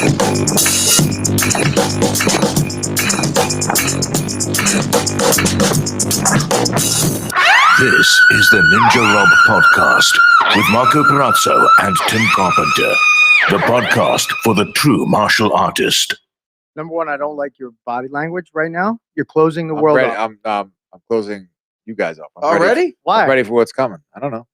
This is the Ninja Rob Podcast with Marco Perazzo and Tim Carpenter. The podcast for the true martial artist. Number one, I don't like your body language right now. You're closing the world up. I'm closing you guys up. Already? Why? I'm ready for what's coming. I don't know.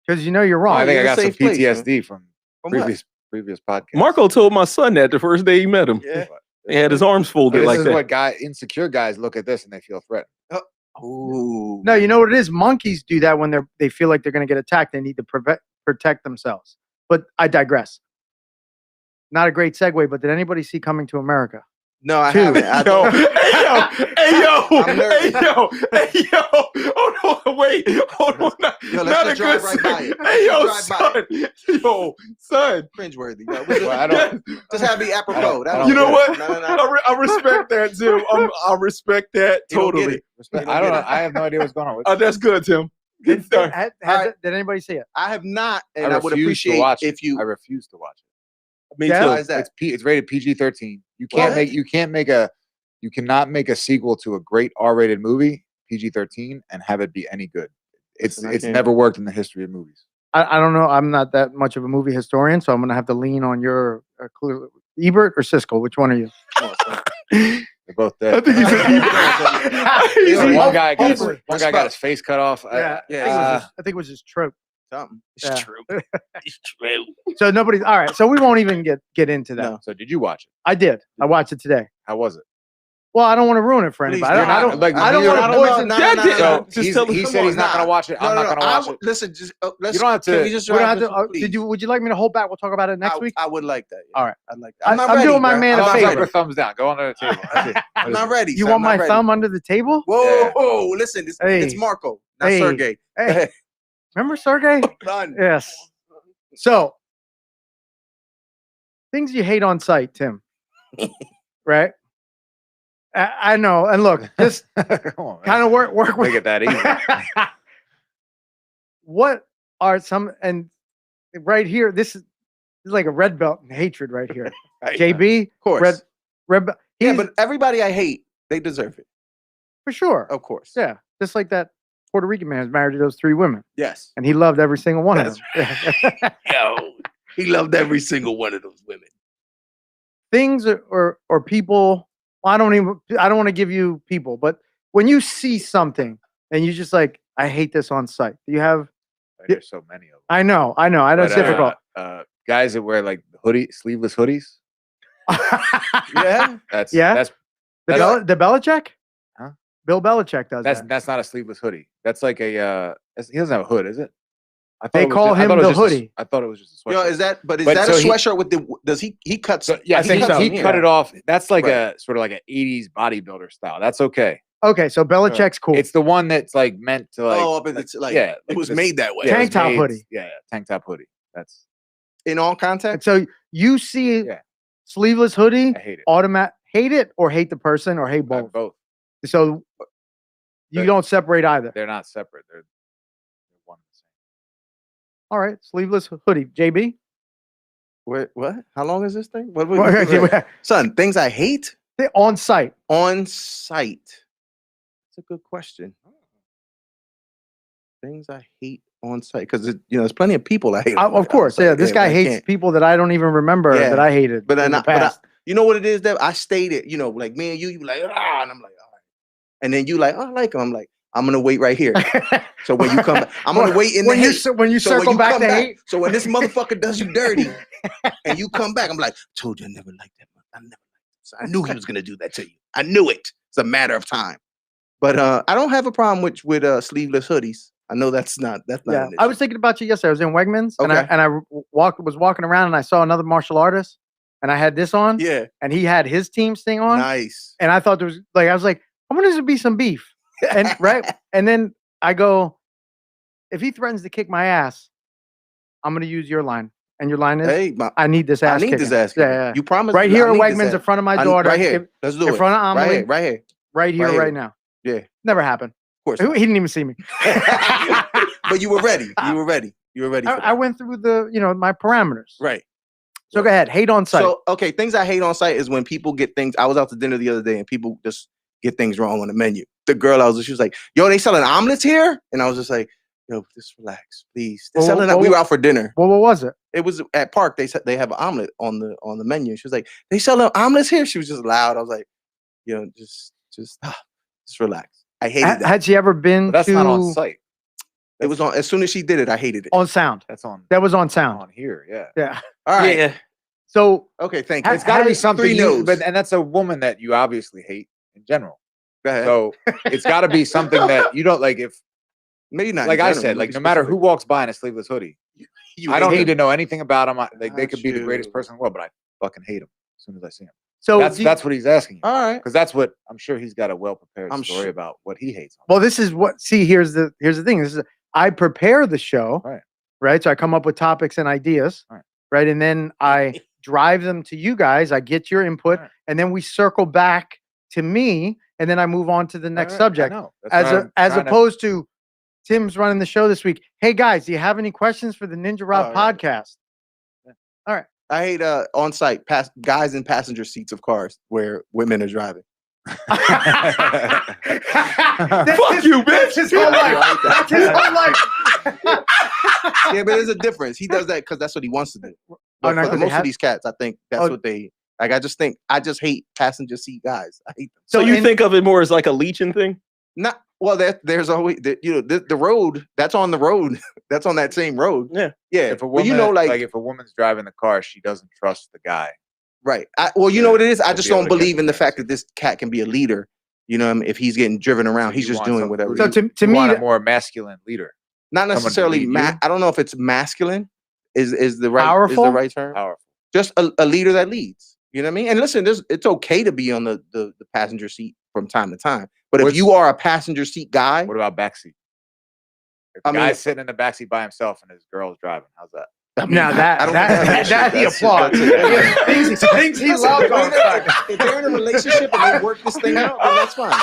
Because you know you're wrong. I think I got some safe place, PTSD from what? previous podcasts. Marco told my son that the first day he met him. Yeah. He had his arms folded This like is that. what insecure guys look at this and they feel threatened. Ooh. No, you know what it is? Monkeys do that when they feel like they're going to get attacked. They need to protect themselves. But I digress. Not a great segue, but did anybody see Coming to America? No, I haven't. I Yo, don't. hey yo, hold on, wait, hold on. Yo, let's just drive right by it. Hey yo, Drive son, Cringeworthy. Well, I don't. Just have to be apropos. That's you know all. what? No. I respect that, Tim. I respect that You don't get totally. it. Respect. I don't know. I have no idea what's going on. That's good, Tim. Good start. Did anybody see it? I have not, and I I would refuse to appreciate watch if you. I refuse to watch it. Me Yeah. too. Why is that? It's rated PG-13. You cannot make a sequel to a great R-rated movie PG-13 and have it be any good. It's Listen, I can't. never worked in the history of movies. I don't know. I'm not that much of a movie historian, so I'm going to have to lean on your Ebert or Siskel. Which one are you? They're both I dead. think he's So a, one guy got Respect. his face cut off. Yeah, Yeah. I think it was just trope. Something. It's Yeah. true. It's true. So nobody's all right. So we won't even get into that. No. So did you watch it? I did. I watched it today. How was it? Well, I don't want to ruin it for Please anybody. do I not. don't. Like, I don't neither- want to no, poison. no, Jack no, did. no, So no. Just he tell us- said he's not going to watch it. I'm not going to watch it. Listen, just let's. You don't have to- Can we just We don't drive have to, this, please? would you like me to hold back? We'll talk about it next week. I would like that. Yeah. All right. I'd like that. I'm, not I'm ready, doing my bro. man a I'm not Thumbs favor. up or thumbs down? Go under the table. That's it. I'm not ready. You son. want I'm my not ready. thumb under the table? Whoa, listen. Hey. It's Marco, not Hey. Sergey. Hey, remember Sergey? Done. Yes. So things you hate on site, Tim. Right? I know. And look, just Come on, man. kind of work Make with it that easy. What are some and right here? This is like a red belt in hatred right here. Right. JB, Of course. red belt. Yeah, He's- but everybody I hate, they deserve it. for sure. Of course. Yeah, just like that Puerto Rican man who's married to those 3 women, Yes. and he loved every single one of That's them. Yo, he loved every single one of those women. Things or people. I don't want to give you people, but when you see something and you just like, I hate this on site. You have. There's so many of them. I know. It's But, difficult. Guys that wear like sleeveless hoodies. Yeah. That's Yeah? That's The Belichick? Huh? Bill Belichick does that. that's not a sleeveless hoodie. That's like a. He doesn't have a hood, is it? I thought They it was call just- I him thought it was the just a- hoodie. I thought it was just a sweatshirt. Yo, is that But a so he- sweatshirt with the? Does he cuts? So, yeah, I think so. he cut it off. That's like Right. a sort of like an '80s bodybuilder style. That's okay. Okay, so Belichick's cool. It's the one that's like meant to like. Oh, but it's like yeah, it like was this- made that way. yeah, it Tank was top made- hoodie. Yeah, tank top hoodie. That's In all And context. so you see Yeah. sleeveless hoodie, I hate it. automatic hate it or hate the person or hate both. Both. So you They're- don't separate either. They're not separate. They're one and the same. All right, sleeveless hoodie. JB? What? How long is this thing? What? They're Son, things I hate on site. on site. That's a good question. Things I hate on site because there's plenty of people I hate. Of course, yeah. This guy hates people that I don't even remember Yeah. that I hated. But in the past. you know what it is that I stayed it. Like me and you be like, and I'm like, all right. And then you like, oh, I like him. I'm like, I'm gonna wait right here. So when you come back, I'm gonna wait in the when hate. you when you So when circle you back come to back- hate. So when this motherfucker does you dirty and you come back, I'm like, told you I never liked that. I never liked it. So I knew he was gonna do that to you. I knew it. It's a matter of time. But I don't have a problem with sleeveless hoodies. I know that's not Yeah, an I issue. was thinking about you yesterday. I was in Wegmans and Okay. I was walking around and I saw another martial artist and I had this on Yeah, and he had his team's thing on nice. and I thought there was like I was like, I wonder if there'd be some beef. And right. And then I go, if he threatens to kick my ass, I'm gonna use your line. And your line is Hey, I need this I ass. need this kicking." ass. kicking. Yeah, yeah. You promised Right me here I at need this Wegmans ass. in front of my I- daughter. Right here. Let's do in it. front of Amelie. Right here. Right here, Right right here. now. Yeah. Never happened. Of course. He didn't even see me. But you were ready. You were ready. You were ready. For I went through my parameters. right. So go ahead. Hate on site. So, okay, things I hate on site is when people get things. I was out to dinner the other day and people just get things wrong on the menu. The girl she was like, yo, they selling omelets here? And I was just like, yo, just relax, please. They're selling we were out for dinner. Well, what was it? It was at Park. They said they have an omelet on the menu. She was like, they selling omelets here? She was just loud. I was like, yo, just relax. I hated that. Had she ever been But that's to... not on site. It was on, as soon as she did it, I hated it. On sound. That's on. That was on sound. On here, yeah. Yeah. All right. Yeah. So Okay, thank you. It's got to be something. Three no's. And that's a woman that you obviously hate in general. Go ahead. So it's got to be something that you don't like. If Maybe not. like in I general, said, maybe like no matter who specific. walks by in a sleeveless hoodie, You I don't hate need to them. know anything about them. They Got could be the greatest you. person in the world, but I fucking hate them as soon as I see them. so That's what he's asking you. All right. Because that's what I'm sure he's got a well prepared I'm story sure. about what he hates. well, this is what. See, here's the thing. This is I prepare the show, right? So I come up with topics and ideas, right? And then I drive them to you guys. I get your input, and then we circle back to me, and then I move on to the next subject. As opposed to Tim's running the show this week. Hey guys, do you have any questions for the Ninja Rob podcast? All right. I hate on-site guys in passenger seats of cars where women are driving. Fuck you, bitch. That's his whole life. That's his whole life. Yeah, but there's a difference. He does that because that's what he wants to do. But no, for 'cause most they of have- these cats, I think that's what they like. I just hate passenger seat guys. I hate them. So you think of it more as like a leeching thing? Not well. There's always the road. That's on the road. That's on that same road. Yeah. Yeah. If a But woman, like if a woman's driving the car, she doesn't trust the guy. right. Well, you know what it is. I To just be able don't to get believe the in the gas. fact that this cat can be a leader. You know, what I mean? If he's getting driven around, So he's you just want doing some- whatever. So You to me, want a more masculine leader. Not someone to necessarily. lead you? I don't know if it's masculine. Is the right Powerful? is the right term? Powerful. Just a leader that leads. You know what I mean? And listen, it's okay to be on the passenger seat from time to time. But if you are a passenger seat guy, What about backseat? If I the mean- guy's sitting in the backseat by himself and his girl's driving, how's that? I mean, now that I don't that he that's- applauds. that's- Things he Listen, loves on site. if they're in a relationship and they work this thing out, then that's fine.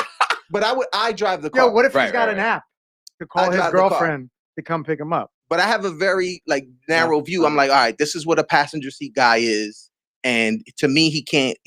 But I drive the car. Yo, what if he's Right, got right, an right. app to call I his drive the car. girlfriend to come pick him up? But I have a very narrow view. I'm like, all right, this is what a passenger seat guy is, and to me, he can't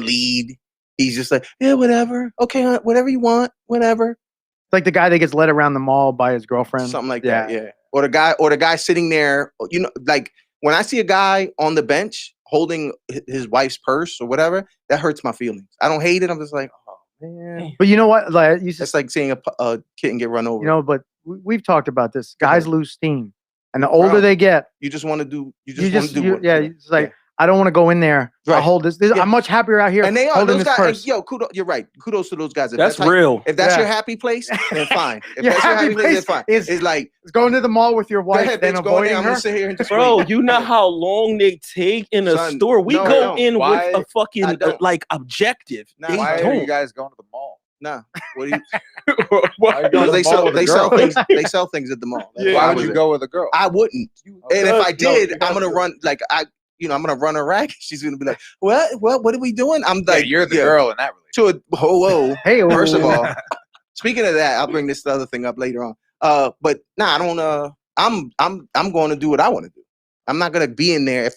lead. He's just like, yeah, whatever, okay, whatever you want, whatever, It's like the guy that gets led around the mall by his girlfriend. something like that. Yeah, or the guy sitting there. You know, like when I see a guy on the bench holding his wife's purse or whatever, that hurts my feelings. I don't hate it. I'm just like, oh man, But you know what? Like you it's just, like seeing a kitten get run over. you know, but we've talked about this. Guys ahead. lose steam, and the older Bro, they get, you just want to do. You you just want to do. what- it's like I don't want to go in there. I'll Right. hold this. Yeah. I'm much happier out here And they are holding those this guys. purse. Yo, kudos. You're right. Kudos to those guys. If That's how- real. If that's Yeah. your happy place, then fine. If Your that's your happy happy place, then place fine. is- It's like, It's going to the mall with your go wife, ahead, then bitch, go in there. avoiding I'm her. gonna sit here and just Bro, wait. you know how long they take in a Son, store? We no, go no. in Why- with a fucking I don't. like objective. Nah, They Why are don't. you guys going to the mall? Nah. What do you? Why are you going to They the mall sell. with a They sell girl? things. They sell things at the mall. That's Yeah. why I Why would was you there. go with a girl? I wouldn't. And if No, I you did, gotta I'm gonna do it. run I'm gonna run her ragged. She's gonna be like, what are we doing? I'm Yeah, like, you're the girl in that relationship. To a whoa. Hey, First of ooh. all, speaking of that, I'll bring this other thing up later on. But nah, I don't. I'm going to do what I want to do. I'm not gonna be in there if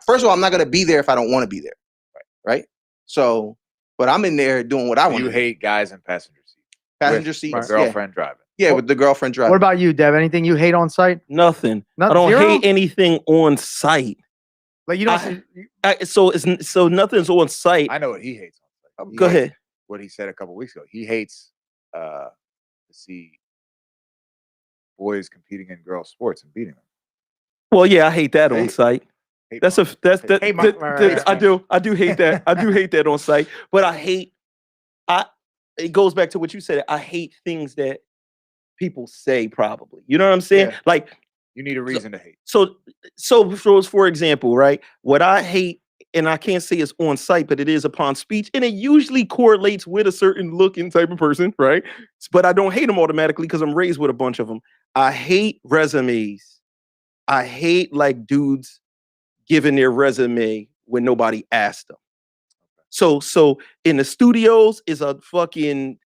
First of all, I'm not gonna be there if I don't want to be there. Right. So, but I'm in there doing what I want. You hate guys in passenger seats. passenger with seats. the girlfriend driving. Yeah, with the girlfriend driving. What about you, Dev? Anything you hate on site? Nothing. Not I don't zero? hate anything on site. Like you don't. So nothing's on site. I know what he hates. He Go hates ahead. What he said a couple weeks ago. He hates to see boys competing in girls' sports and beating them. Well, yeah, I hate that on Hate- site. Hate That's mom. Hey, I do hate that. I do hate that on site. But it goes back to what you said. I hate things that people say probably. You know what I'm saying? Yeah. Like You need a reason to hate. so for example, right? What I hate, and I can't say it's on site, but it is upon speech, and it usually correlates with a certain looking type of person, right? But I don't hate them automatically because I'm raised with a bunch of them. I hate resumes. I hate like dudes giving their resume when nobody asked them. So in the studios is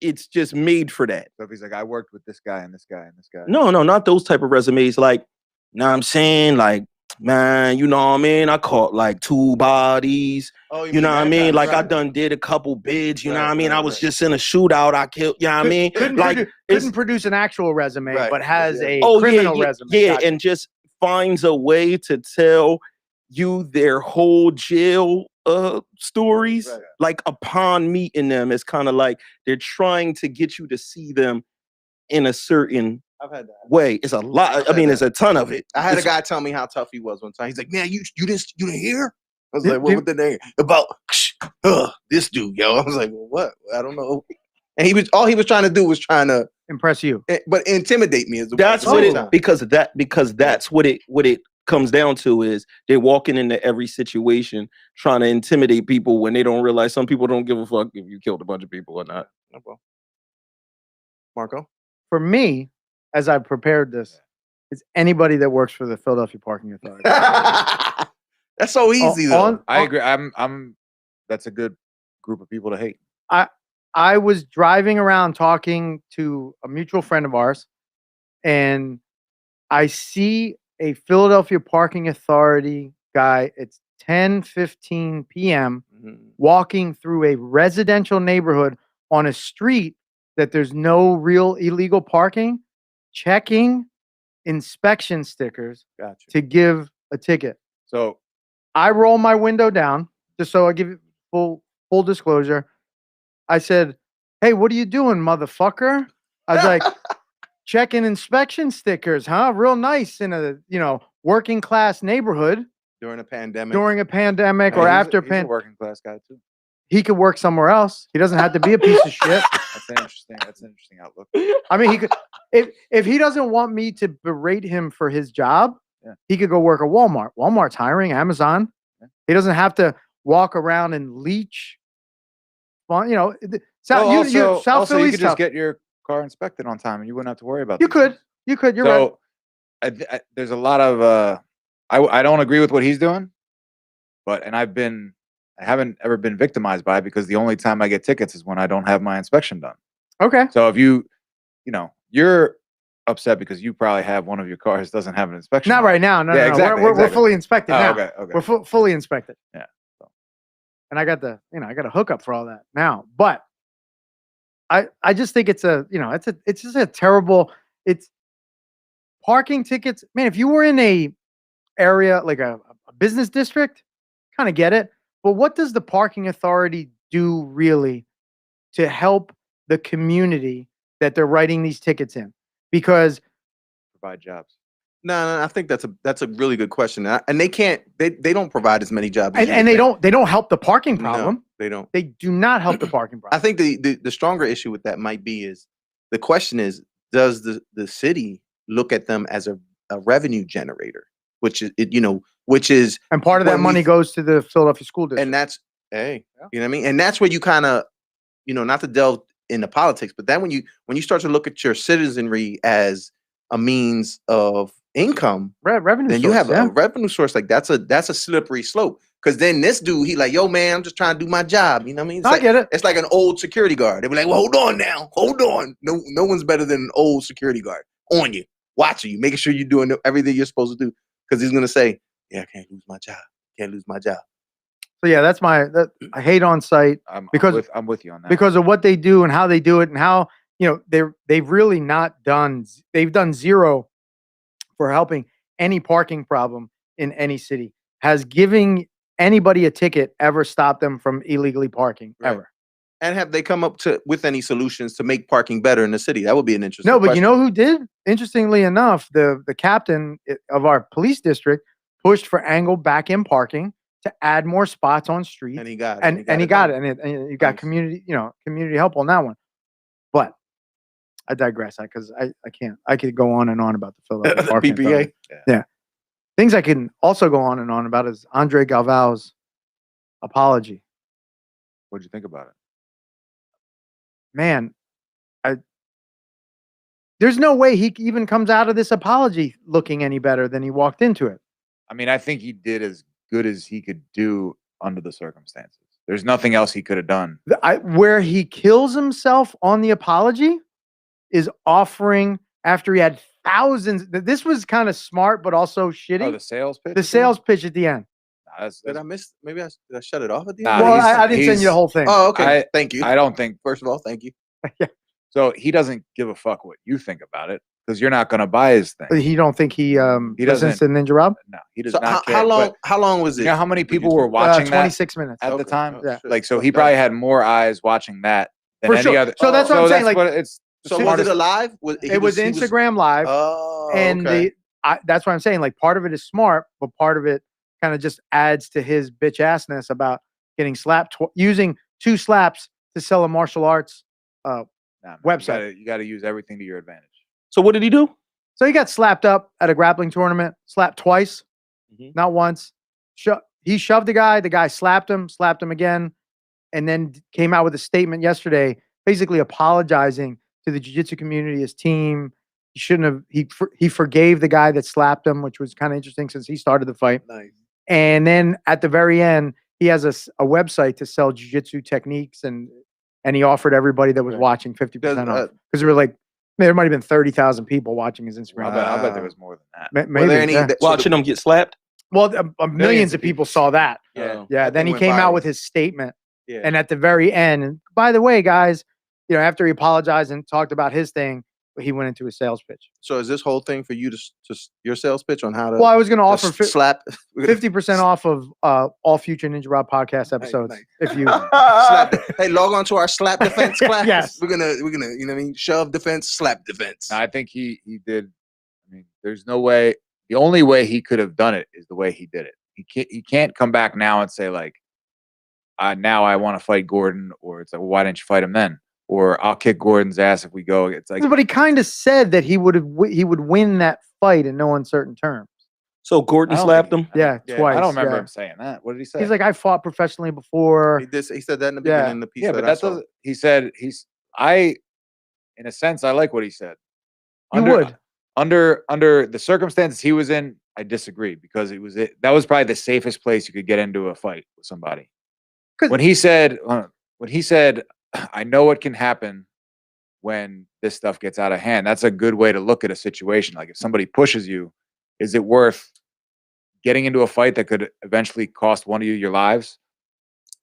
it's just made for that. So if he's like, I worked with this guy and this guy and this guy. No, not those type of resumes. Like, know what I'm saying? Like, man, you know what I mean? I caught like 2 bodies. Oh, You know what I mean? right, Like I right. done did a couple bids. You know Right, what I mean? right, I was right. just in a shootout. I killed. You know what I mean? Couldn't, Like couldn't produce an actual resume, Right. but has Yeah. a oh criminal yeah, resume. yeah, Gotcha. and just finds a way to tell you their whole jail stories. Right. Like upon meeting them, it's kind of like they're trying to get you to see them in a certain I've had that. way. It's a lot. I mean, it's a ton of it. I had a It's- guy tell me how tough he was one time. He's like, "Man, you didn't hear?" I was Did- like, "What did they hear about this dude, yo?" I was like, well, "What? I don't know." And he was trying to do was trying to, Impress you. but intimidate me. That's what it because that's what it comes down to is they're walking into every situation trying to intimidate people when they don't realize some people don't give a fuck if you killed a bunch of people or not. Marco. For me, as I prepared this, it's anybody that works for the Philadelphia Parking Authority. That's so easy though. I agree. I'm. That's a good group of people to hate. I was driving around talking to a mutual friend of ours, and I see a Philadelphia Parking Authority guy. It's 10:15 p.m. walking through a residential neighborhood on a street that there's no real illegal parking, checking inspection stickers Gotcha. to give a ticket. So I roll my window down just so I give you full disclosure. I said, "Hey, what are you doing, motherfucker?" I was like, "Checking inspection stickers, huh? Real nice in a working class neighborhood During a pandemic. during a pandemic hey, or he's after he's a working class guy too. He could work somewhere else. He doesn't have to be a piece of shit. That's an interesting outlook. I mean, he could if he doesn't want me to berate him for his job, he could go work at Walmart. Walmart's hiring, Amazon. He doesn't have to walk around and leech. Well, South Also, Philly's you could just tough. get your car inspected on time, and you wouldn't have to worry about. You these could. things. You could. You're right. So there's a lot of I don't agree with what he's doing, I haven't ever been victimized by it because the only time I get tickets is when I don't have my inspection done. Okay. So if you're upset because you probably have one of your cars doesn't have an inspection. Not on right it. now. No, Yeah, no, exactly, We're exactly. fully inspected Oh, now. okay. We're fully inspected. Yeah. And I got I got a hookup for all that now. But I just think it's just a terrible. It's parking tickets, man. If you were in a area like a business district, kind of get it. But what does the parking authority do really to help the community that they're writing these tickets in? Because Provide jobs. No, I think that's a really good question. And they don't provide as many jobs. As and they don't help the parking problem. No, they don't. They do not help the parking problem. I think the stronger issue with that might be is the question is, does the city look at them as a revenue generator, which is and part of that when money goes to the Philadelphia school district. and that's you know what I mean? And that's where you kind of, not to delve into politics, but then when you start to look at your citizenry as a means of income, revenue then source, you have a revenue source. Like that's a slippery slope. Because then this dude, he like, yo, man, I'm just trying to do my job. You know what I mean? I get it. It's like an old security guard. They be like, well, hold on now. Hold on. No one's better than an old security guard on you, watching you, making sure you're doing everything you're supposed to do. Because he's going to say, yeah, I can't lose my job. Can't lose my job. So yeah, that's I hate on site I'm with you on that. because of what they do and how they do it and how, they've really not done, they've done zero for helping any parking problem in any city. Has giving anybody a ticket ever stopped them from illegally parking ever? And have they come up with any solutions to make parking better in the city? That would be an interesting No, but question. you know who did? Interestingly enough, the captain of our police district pushed for angled back-in parking to add more spots on streets. And he got it. And he got it. done. And you got Nice. community help on that one. But I digress because I can't. I could go on and on about the Philadelphia Parking PPA. Authority. Yeah. Things I can also go on and on about is Andre Galvao's apology. What'd you think about it? Man, there's no way he even comes out of this apology looking any better than he walked into it. I mean, I think he did as good as he could do under the circumstances. There's nothing else he could have done. Where he kills himself on the apology is offering, after he had thousands. This was kind of smart, but also shitty. Oh, the sales pitch. The sales pitch at the end. Nah, Did I miss? Maybe did I shut it off at the Nah, end? Well, he's- I didn't send you the he's- whole thing. Oh, okay. Thank you. I don't think. First of all, thank you. So he doesn't give a fuck what you think about it because you're not going to buy his thing. He don't think he listens to doesn't- Ninja Rob? No, he does So not care. how long? but How long was it? You know how many for people you? were watching that 26 minutes. at the Okay. time? Oh, Yeah. shit. Like, so he Fucked probably up. had more eyes watching that than For any sure. other. So that's what I'm saying, like, it's the So was smartest- it alive? It was Instagram Live. Oh, And okay. that's what I'm saying. Like, part of it is smart, but part of it kind of just adds to his bitch assness about getting slapped, using 2 slaps to sell a martial arts. Nah, man, website. You got to use everything to your advantage. So what did he do? So he got slapped up at a grappling tournament, slapped twice, not once. He shoved the guy slapped him again, and then came out with a statement yesterday, basically apologizing to the jiu-jitsu community, his team. He shouldn't have, he forgave the guy that slapped him, which was kind of interesting since he started the fight. Nice. And then at the very end, he has a website to sell jiu-jitsu techniques, and he offered everybody that was watching 50% off. Because there were like, there might have been 30,000 people watching his Instagram. I bet there was more than that. Maybe, Were there any? yeah. Watching him get slapped? Well, millions of people saw that. Yeah. Yeah. That Then thing he went came out viral. with his statement. Yeah. And at the very end, and by the way, guys, after he apologized and talked about his thing, he went into his sales pitch. So is this whole thing for you to your sales pitch on how to? Well, I was going to offer slap 50% off of all future Ninja Rob podcast episodes. nice. If you slap. Hey, log on to our slap defense class. Yes. We're gonna you know what I mean, shove defense, slap defense. I think he did. I mean, there's no way. The only way he could have done it is the way he did it. He can't come back now and say like, now I want to fight Gordon, or it's like, well, why didn't you fight him then? Or I'll kick Gordon's ass if we go. It's like, but he kind of said that he would win that fight in no uncertain terms. So Gordon I don't slapped think him? Yeah, twice. I don't remember yeah. him saying that. What did he say? He's like, I fought professionally before. He said that in the Yeah. beginning of the piece. yeah, but that I that saw. doesn't. He said in a sense, I like what he said. You would. Under the circumstances he was in, I disagree because that was probably the safest place you could get into a fight with somebody. 'Cause- When he said, I know what can happen when this stuff gets out of hand. That's a good way to look at a situation. Like if somebody pushes you, is it worth getting into a fight that could eventually cost one of you your lives,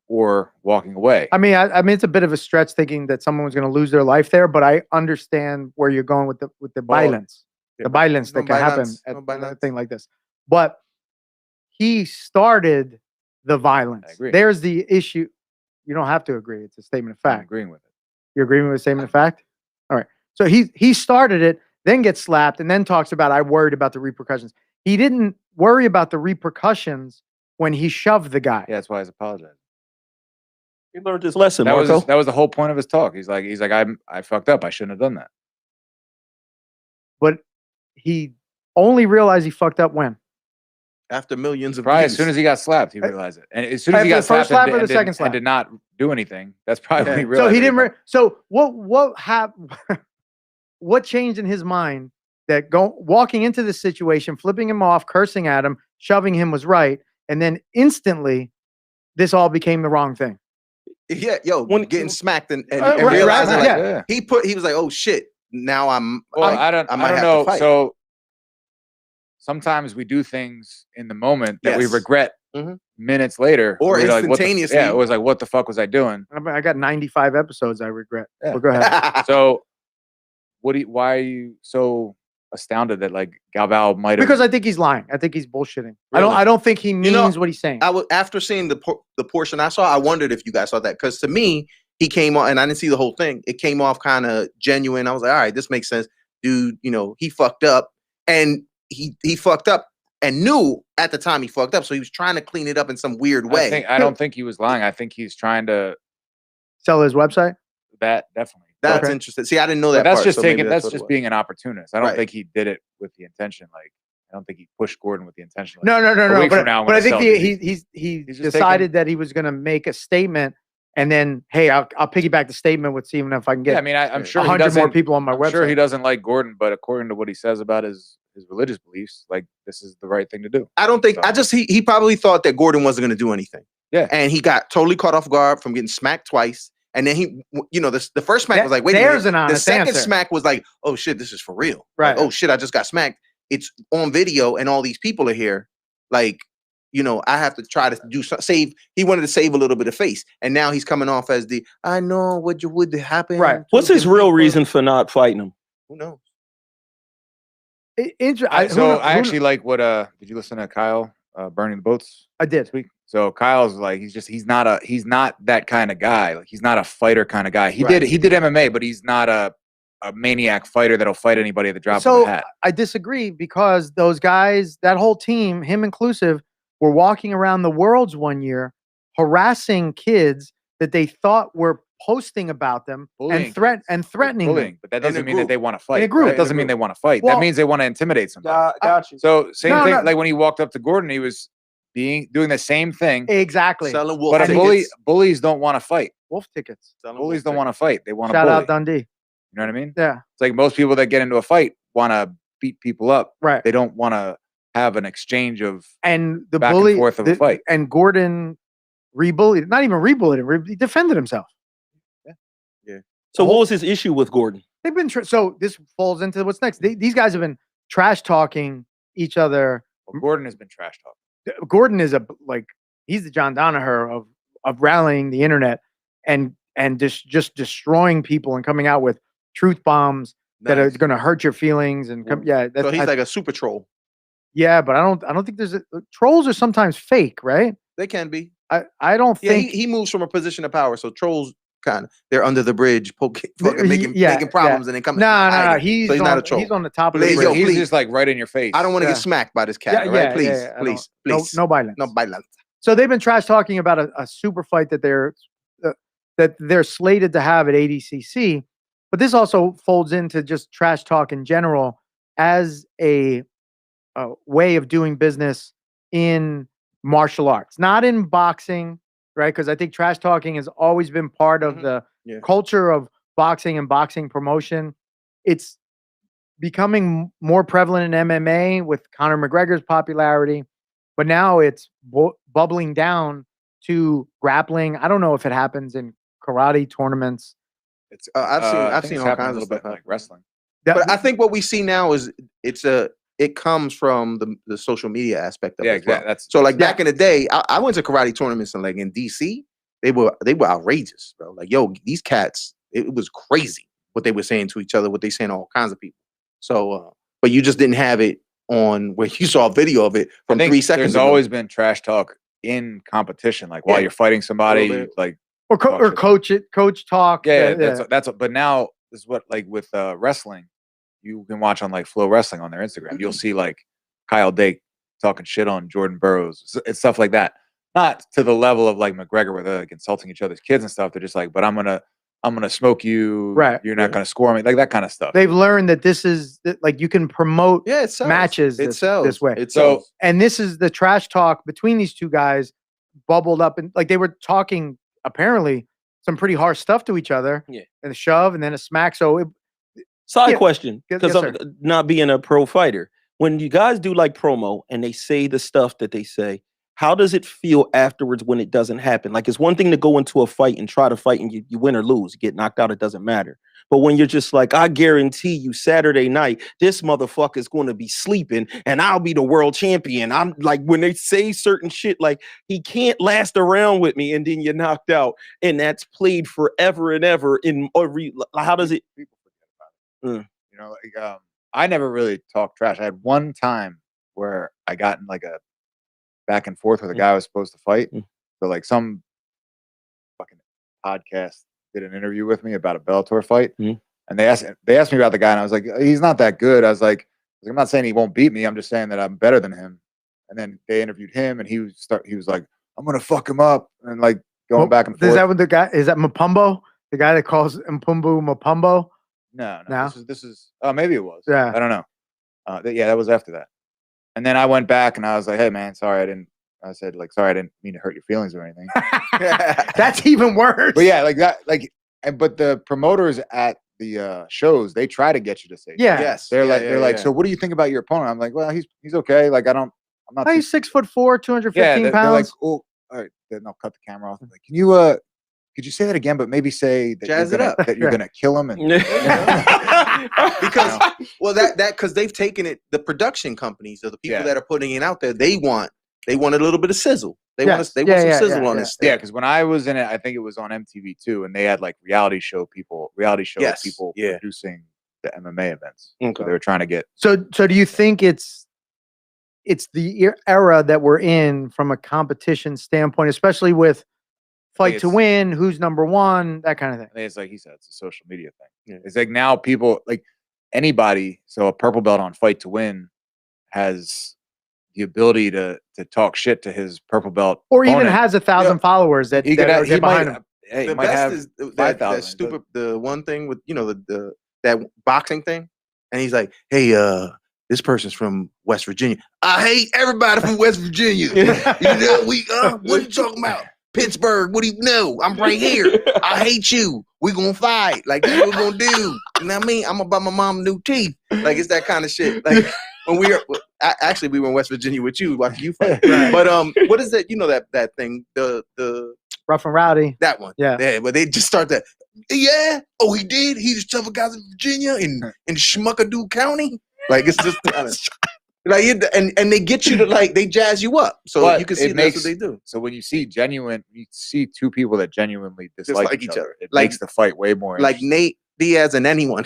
or walking away? I mean, it's a bit of a stretch thinking that someone was going to lose their life there, but I understand where you're going with the violence, yeah, the violence no that can happen violence, at no a violence. thing like this. But he started the violence. I agree. There's the issue. You don't have to agree. It's a statement of I'm fact. agreeing with it. You're agreeing with the statement of fact? All right. So he started it, then gets slapped, and then talks about, I worried about the repercussions. He didn't worry about the repercussions when he shoved the guy. Yeah, that's why he's apologizing. He learned his lesson, That Marco. was the whole point of his talk. He's like, I fucked up. I shouldn't have done that. But he only realized he fucked up when? After millions of Probably views. as soon as he got slapped, he realized it. And as soon as After he got the first slapped slap and, or the and, second did, slap? and did not do anything, that's probably when he So realized. he that didn't. fucked So what happened? What changed in his mind that walking into this situation, flipping him off, cursing at him, shoving him was right, and then instantly, this all became the wrong thing. Yeah, getting smacked and Right, realizing right, like, yeah. he was like, oh shit, now I'm Well, I don't might have to know. fight. So sometimes we do things in the moment that we Yes. regret Mhm. minutes later, Or we're like, instantaneously. it was like, what the fuck was I doing? I got 95 episodes I regret. Yeah. But go ahead. So why are you so astounded that like Galvao might have? Because I think he's lying. I think he's bullshitting. Really? I don't think he means know, what he's saying. I was after seeing the portion I saw, I wondered if you guys saw that, because to me he came on, and I didn't see the whole thing. It came off kind of genuine. I was like, all right, this makes sense, dude. He fucked up, and he fucked up and knew at the time he fucked up, so he was trying to clean it up in some weird way. I don't think he was lying. I think he's trying to. Sell his website? That definitely. That's Okay. interesting. See, I didn't know But that. that's part, just so maybe taking. That's what it just was. being an opportunist. I don't Right. think he did it with the intention. Like I don't think he pushed Gordon with the intention. Like, No. a week But, from now, I'm but I gonna think sell it. he He's just decided that he was going to make a statement, and then, hey, I'll piggyback the statement with seeing if I can Yeah, I get mean, I'm sure he 100 doesn't. more people on my I'm website. sure he doesn't like Gordon, but according to what he says about his religious beliefs, like this is the right thing to do. I don't think. So- He probably thought that Gordon wasn't going to do anything. Yeah. And he got totally caught off guard from getting smacked twice. And then the first smack was like, wait a There's minute. an The honest second answer. smack was like, oh shit, this is for real. Right. Like, oh shit, I just got smacked. It's on video and all these people are here. Like, I have to try to save. He wanted to save a little bit of face. And now he's coming off as I know what would happen. Right. What's his real reason for not fighting him? Who knows? I actually like what did you listen to Kyle burning the boats I did. this week? So Kyle's like he's not that kind of guy. Like he's not a fighter kind of guy. He did MMA, but he's not a maniac fighter that'll fight anybody at the drop of a hat. I disagree because those guys, that whole team, him inclusive, were walking around the worlds one year harassing kids that they thought were posting about them and threatening them. But that doesn't mean that they want to fight. In a group. That doesn't mean they want to fight. Well, that means they want to intimidate somebody. Got you. So same thing. No. Like when he walked up to Gordon, he was doing the same thing. Exactly. Selling wolf But tickets. bullies don't want to fight. Wolf tickets. Bullies don't want to fight. They want to Shout bully. out Dundee. You know what I mean? Yeah. It's like most people that get into a fight want to beat people up. Right. They don't want to have an exchange of And the back bully and forth of a fight. And Gordon rebullied, not even rebullied him, he defended himself. So what was his issue with Gordon? They've been so this falls into what's next. These guys have been trash talking each other. Well, Gordon has been trash talking. Gordon is he's the John Danaher of rallying the internet and just destroying people and coming out with truth bombs that are going to hurt your feelings and So he's like a super troll. Yeah, but I don't think trolls are sometimes fake, right? They can be. I don't think he moves from a position of power. So trolls they're under the bridge, making problems, and then coming. No. He's not a troll. He's on the top of the Please, bridge. He's just like right in your face. I don't want to get smacked by this cat. Yeah, Right? yeah, Please. No violence. No violence. So they've been trash talking about a super fight that they're slated to have at ADCC, but this also folds into just trash talk in general as a way of doing business in martial arts, not in boxing, right? Because I think trash talking has always been part of the culture of boxing and boxing promotion. It's becoming more prevalent in MMA with Conor McGregor's popularity, but now it's bubbling down to grappling. I don't know if it happens in karate tournaments. It's I've seen all kinds of stuff like wrestling. But I think what we see now is it comes from the social media aspect of it. Exactly. Well. So like back in the day, I went to karate tournaments and like in DC, they were outrageous, bro. Like, yo, these cats, it was crazy what they were saying to each other, what they saying to all kinds of people. So, but you just didn't have it on where you saw a video of it from 3 seconds. There's always been trash talk in competition, like while you're fighting somebody, like or coach talk. Yeah, that's. But now this is what like with wrestling, you can watch on like Flow Wrestling on their Instagram. You'll see like Kyle Dake talking shit on Jordan Burroughs. It's stuff like that. Not to the level of like McGregor where they're like insulting each other's kids and stuff. They're just like, but I'm gonna smoke you. Right. You're not gonna score me. Like that kind of stuff. They've learned that this is like you can promote matches this way. And this is the trash talk between these two guys bubbled up and like they were talking apparently some pretty harsh stuff to each other. Yeah. And a shove and then a smack. So Side question, because yes, I'm not being a pro fighter. When you guys do like promo and they say the stuff that they say, how does it feel afterwards when it doesn't happen? Like it's one thing to go into a fight and try to fight and you win or lose, you get knocked out, it doesn't matter. But when you're just like, I guarantee you Saturday night, this motherfucker is going to be sleeping and I'll be the world champion. I'm like, when they say certain shit, like he can't last around with me and then you're knocked out and that's played forever and ever in every, how does it? People forget about it. You know, like, I never really talked trash. I had one time where I got in like a back and forth with a guy I was supposed to fight. So like some fucking podcast did an interview with me about a Bellator fight. And they asked me about the guy and I was like, he's not that good. I was like, I'm not saying he won't beat me. I'm just saying that I'm better than him. And then they interviewed him and he was like, I'm going to fuck him up. And like going back and forth. Is that what the guy, is that Mapumbo? The guy that calls Mpumbu Mapumbo? No. This is maybe it was. Yeah. I don't know. That was after that. And then I went back and I was like, hey man, sorry, I didn't mean to hurt your feelings or anything. That's even worse. But yeah, like that, but the promoters at the shows, they try to get you to say, yes, they're like, so what do you think about your opponent? I'm like, well, he's okay. Like, I'm not. He's 6'4", 215 pounds. They're like, oh, all right. Then I'll cut the camera off. I'm like, can you Could you say that again? But maybe say that Jazz it up. that you're gonna kill him and Because well, that because they've taken it. The production companies or the people that are putting it out there, they want a little bit of sizzle. They want some sizzle on this. Yeah, because when I was in it, I think it was on MTV too, and they had like reality show people producing the MMA events. Okay. So they were trying to get. So do you think it's the era that we're in from a competition standpoint, especially with fight to win, who's number one, that kind of thing? I think it's like he said, it's a social media thing. Yeah. It's like now people like anybody. So a purple belt on fight to win has the ability to talk shit to his purple belt, or opponent. even has 1,000 followers that he get might, behind him. Hey, the might best have is that 5,000, stupid the one thing with that boxing thing, and he's like, hey, this person's from West Virginia. I hate everybody from West Virginia. You know, what are you talking about? Pittsburgh, what do you know? I'm right here. I hate you. We gonna fight. Like, that's what we're gonna do. You know what I mean? I'm gonna buy my mom new teeth. Like, it's that kind of shit. Like, when we were in West Virginia with you watching you fight. Right. But what is that? You know that thing, the Rough and Rowdy. That one. Yeah, but they just start that. Yeah. Oh, he did. He just tougher guys in Virginia in Schmuckadoo County. Like, it's just kind of like and they get you to like they jazz you up, so you can see that's what they do. So when you see two people that genuinely dislike each other, it like, makes the fight way more like Nate Diaz and anyone.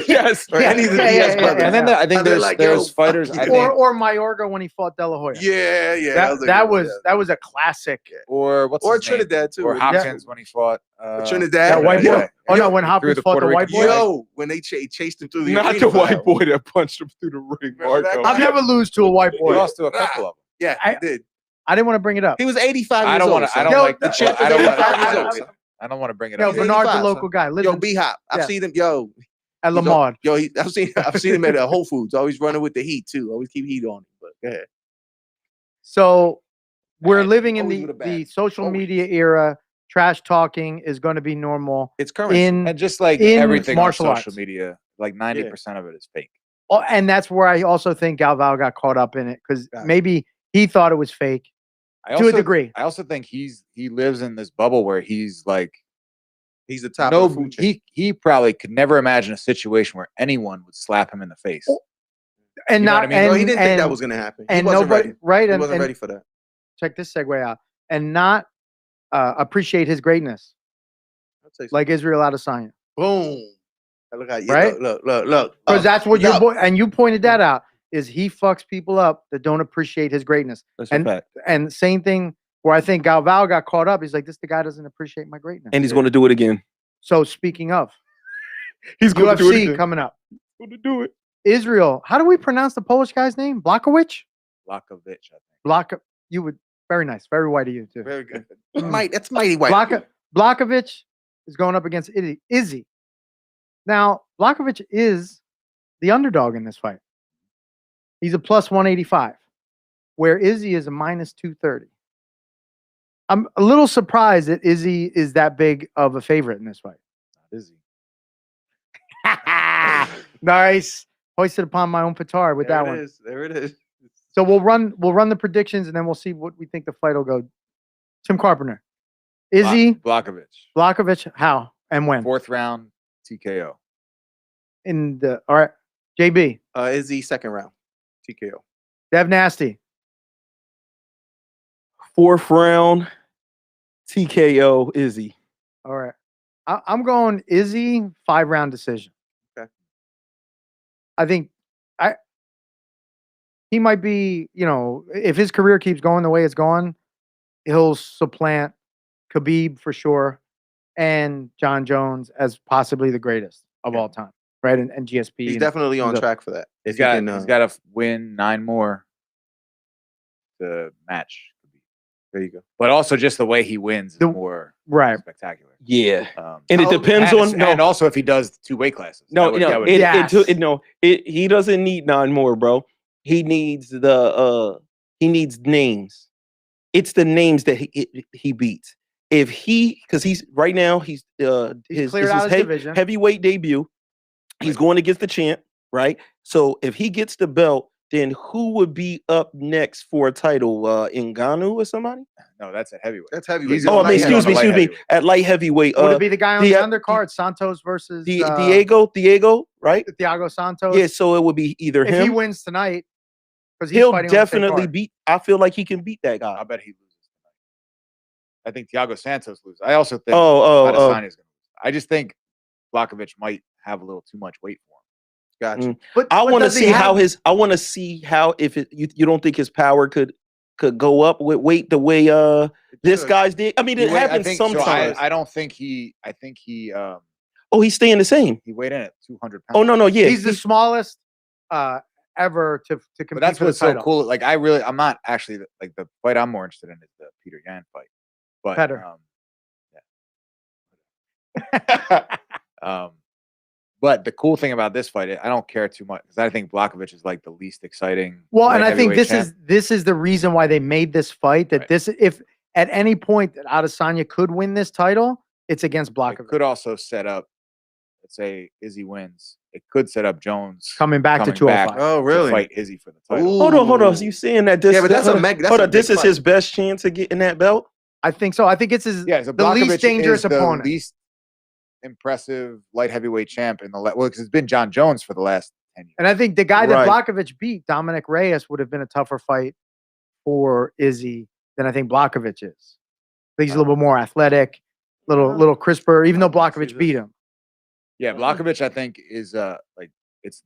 Yes, or any of the Diaz brothers. And then I think there's fighters, or Mayorga when he fought De La Hoya. Yeah. That was a classic. Or Trinidad too. Or Hopkins when he fought Trinidad. That white boy. Oh no, when Hopkins fought the white boy. Yo, when they chased him through the not the white boy that punched him through the ring. I'll never lose to a white boy. He lost to a couple of them. Yeah, I did. I didn't want to bring it up. He was 85 years old. I don't want to bring it up. Bernard, the local guy. Yo, B-Hop. I've seen him. Yo, at Lamar. I've seen him at Whole Foods. Always running with the heat too. Always keep heat on him. But go ahead. So we're living in the social media era. Trash talking is going to be normal. It's currency. And just like everything on social media, like 90% of it is fake. Oh, and that's where I also think Galvao got caught up in it because maybe he thought it was fake to a degree. I also think he lives in this bubble where he's like he's the top of the food chain. He probably could never imagine a situation where anyone would slap him in the face. And he didn't think that was going to happen. And he wasn't nobody, ready. He wasn't ready for that. Check this segue out. And not appreciate his greatness. Like Israel Adesanya. Boom. Look at you. Right? Look. Because that's what your boy, and you pointed that out, is he fucks people up that don't appreciate his greatness. That's a fact. And same thing where I think Galvao got caught up. He's like, the guy doesn't appreciate my greatness. And he's going to do it again. So speaking of, he's going to do it again. coming up. He's going to do it. Israel, how do we pronounce the Polish guy's name? Blachowicz, I think. You would, very nice. Very white of you, too. Very good. That's mighty white. Blachowicz is going up against Izzy. Now, Blachowicz is the underdog in this fight. He's a plus 185, where Izzy is a minus 230. I'm a little surprised that Izzy is that big of a favorite in this fight. Not Izzy. Nice. Hoisted upon my own petard with that one. There it is. So we'll run the predictions and then we'll see what we think the fight will go. Tim Carpenter. Izzy Blachowicz, how and when? 4th round TKO. All right. JB. Izzy 2nd round TKO. Dev Nasty. 4th round TKO Izzy. All right. I'm going Izzy 5-round decision. Okay. I think he might be, if his career keeps going the way it's going, he'll supplant Khabib for sure and John Jones as possibly the greatest of all time, right? And GSP. He's definitely on track for that. He's got to win 9 more to match. There you go. But also just the way he wins is more spectacular. Yeah. And it depends on and also if he does 2 weight classes. He doesn't need 9 more, bro. He needs names. It's the names that he beats. If because he's right now he's his heavyweight debut. He's going against the champ, right? So if he gets the belt, then who would be up next for a title? Ngannou or somebody? No, that's at heavyweight. That's heavyweight. He's Oh, I mean, light excuse me. heavyweight. At light heavyweight, Would it be the guy on the Di- undercard, Santos versus Diego, right? Thiago Santos? Yeah, so it would be either If he him. wins tonight, because He'll definitely beat. I feel like he can beat that guy. I bet he loses tonight. I think Thiago Santos loses. I also think Adesanya's going to lose. I just think Blachowicz might have a little too much weight for him. Gotcha. But I want to does he see how have- I want to see how if you don't think his power could go up with weight the way this guy's did. I mean, it happens sometimes. I don't think he. I think he. Oh, he's staying the same. He weighed in at 200 pounds. Oh no, yeah, he's the smallest ever to compete. But that's for what's the so title. cool. Like I'm not actually like the fight I'm more interested in is the Peter Yan fight. But Better. But the cool thing about this fight, I don't care too much because I think Blachowicz is like the least exciting. Well, light and I think heavyweight this is the reason why they made this fight. That Right. this, if at any point that Adesanya could win this title, it's against It Blachowicz. could also set up. Let's say Izzy wins. It could set up Jones Coming back to coming back 205. Oh, to really? fight Izzy for the title. Ooh. Hold on. So you saying that this? Yeah, but that's hold a on, mega. hold on, this is his best chance of getting that belt. I think so. I think it's his Yeah, so the least Blachowicz dangerous is the opponent. least impressive light heavyweight champ in the well, because it's been John Jones for the last 10 years. And I think the guy that Right. Blachowicz beat, Dominic Reyes, would have been a tougher fight for Izzy than I think Blachowicz is. I think he's a little bit more athletic, little crisper, even though Blachowicz beat him. Yeah, Blachowicz, I think, is like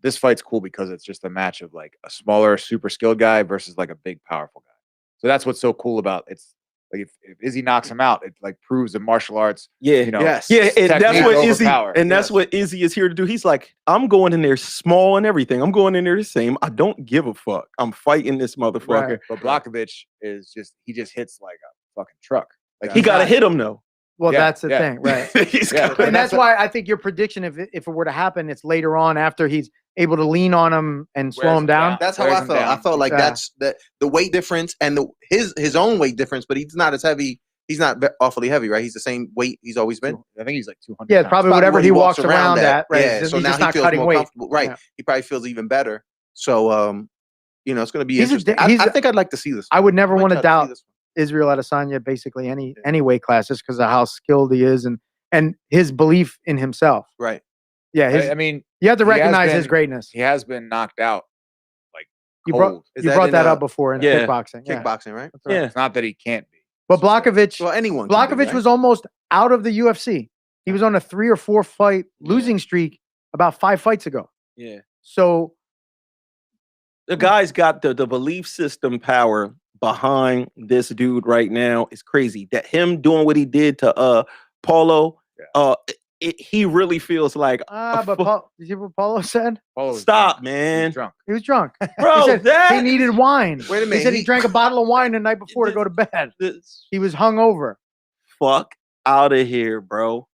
this fight's cool because it's just a match of like a smaller, super skilled guy versus like a big, powerful guy. So that's what's so cool about it's like if Izzy knocks him out, it like proves that martial arts, Yeah, you know, Yes. yeah, and that's technique what over Izzy, power. and that's Yes. what Izzy is here to do. He's like, I'm going in there small and everything. I'm going in there the same. I don't give a fuck. I'm fighting this motherfucker. Right. But Blachowicz is he just hits like a fucking truck. Like He he's got to not- hit him though. Well, Yeah, that's the yeah. thing, right? He's Yeah, gotta- And that's why I think your prediction, if it were to happen, it's later on after he's able to lean on him and slow Wears him him down. down. That's how Wears I him felt. I down. felt like Yeah. that's the weight difference and his own weight difference, but he's not as heavy. He's not awfully heavy, right? He's the same weight he's always been. I think he's like 200. Yeah, pounds. probably Probably whatever what he walks around at, right? Yeah, He's so now just he not feels cutting more weight. comfortable. Right. Yeah. He probably feels even better. So it's gonna be He's a interesting. di- he's I a- think I'd like to see this. I would never Might want to try see doubt this one. Israel Adesanya, basically any weight class, just because of how skilled he is and his belief in himself. Right. Yeah, I mean, you have to he has recognize his been- greatness. he has been knocked out like You cold. brought Is you that brought in, that up before in Yeah. kickboxing. Yeah, Kickboxing, right? that's right. Yeah. It's not that he can't be. But Blachowicz, Well, anyone. can be, Blachowicz right? was almost out of the UFC. He was on a 3 or 4 fight losing streak about 5 fights ago. Yeah. So The guy's got the belief system power behind this dude right now is crazy. That him doing what he did to Paulo, he really feels like but did you hear what Paulo said? Paulo was stop, drunk. He man. was drunk. He was drunk. Bro, he said that he needed wine. Wait a He minute, said he he- drank a bottle of wine the night before to go to bed. this He was hungover. fuck out of here, bro.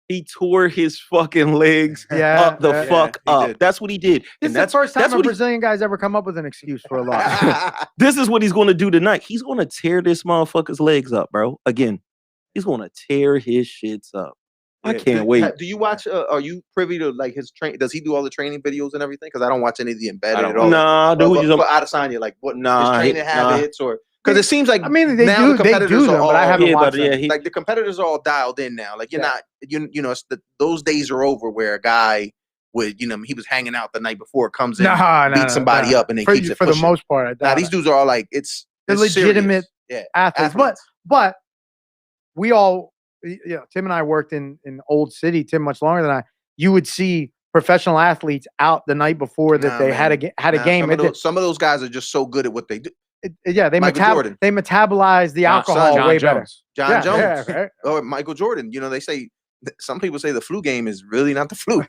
He tore his fucking legs Yeah, up the yeah, fuck he up. did. That's what he did. This And is the that's first time that's a what he- Brazilian guy's ever come up with an excuse for a loss. this is what he's going to do tonight. He's going to tear this motherfucker's legs up, bro. Again, he's going to tear his shits up. I Yeah, can't wait. Do you watch? Are you privy to like his train? Does he do all the training videos and everything? Because I don't watch any of the embedded I don't at all. Nah, dude. But he's for Adesanya, like what Nah, his he- training nah. habits or because it seems like I mean, they now do the they competitors do them, are all but I haven't yeah, watched but yeah, them. he, like the competitors are all dialed in now. Like you're Yeah. not those days are over where a guy would he was hanging out the night before comes in beat somebody up and then keeps it for the pushing. most part. I Now doubt these it. dudes are all like it's legitimate serious. athletes. But we all, Tim and I worked in Old City. Tim much longer than I. You would see professional athletes out the night before that Nah, they man. had a game. Some of those guys are just so good at what they do. They Michael Jordan. they metabolize the alcohol John way Jones. better. John Jones. Yeah, right? Or Michael Jordan. They say some people say the flu game is really not the flu.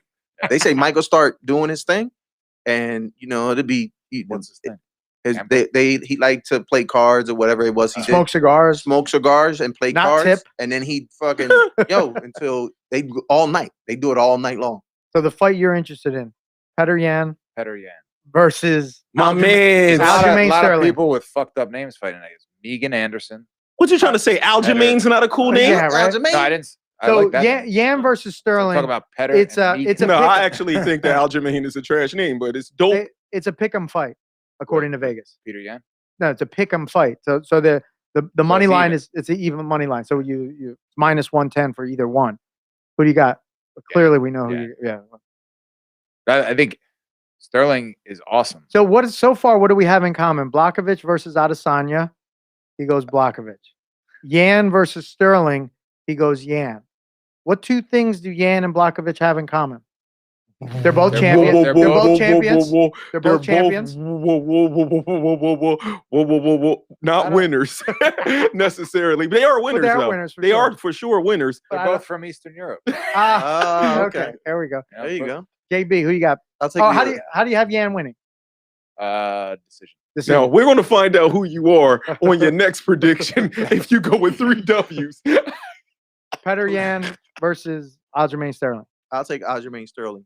They say Michael start doing his thing, and it'll be What's his thing? he liked to play cards or whatever it was he Smoke did. cigars. Smoke cigars and play Not cards, tip. and then he'd fucking until they all night. They do it all night long. So the fight you're interested in, Petr Yan Petr Yan. versus my Aljamain- man. A lot Aljamain of Sterling. people with fucked up names fighting tonight. Megan Anderson. What you trying to say? Aljamain's not a cool name? Yeah, right. Aljamain? No, I didn't. I So like that. Yan versus Sterling. Talk about Petr. It's and a- Megan. it's a No, pick- I actually think that Aljamain is a trash name, but it's dope. it's a pick'em fight according to Vegas. Peter Yan. No, it's a pick'em fight. So the money it's line even. it's an even money line. So you minus 110 for either one. Who do you got? Clearly, we know who you. Yeah. I think Sterling is awesome. So so far? What do we have in common? Blachowicz versus Adesanya. He goes Blachowicz. Yan versus Sterling. He goes Yan. What two things do Yan and Blachowicz have in common? They're both champions. They're both champions. They're both champions. Not winners necessarily. They are winners. They are though. winners. They are for sure winners. They're both from Eastern Europe. Okay. There we go. There you go. JB, who you got? I'll take. How do you have Yan winning? Decision. Now we're going to find out who you are on your next prediction if you go with 3 W's. Petr Yan versus Aljamain Sterling. I'll take Aljamain Sterling.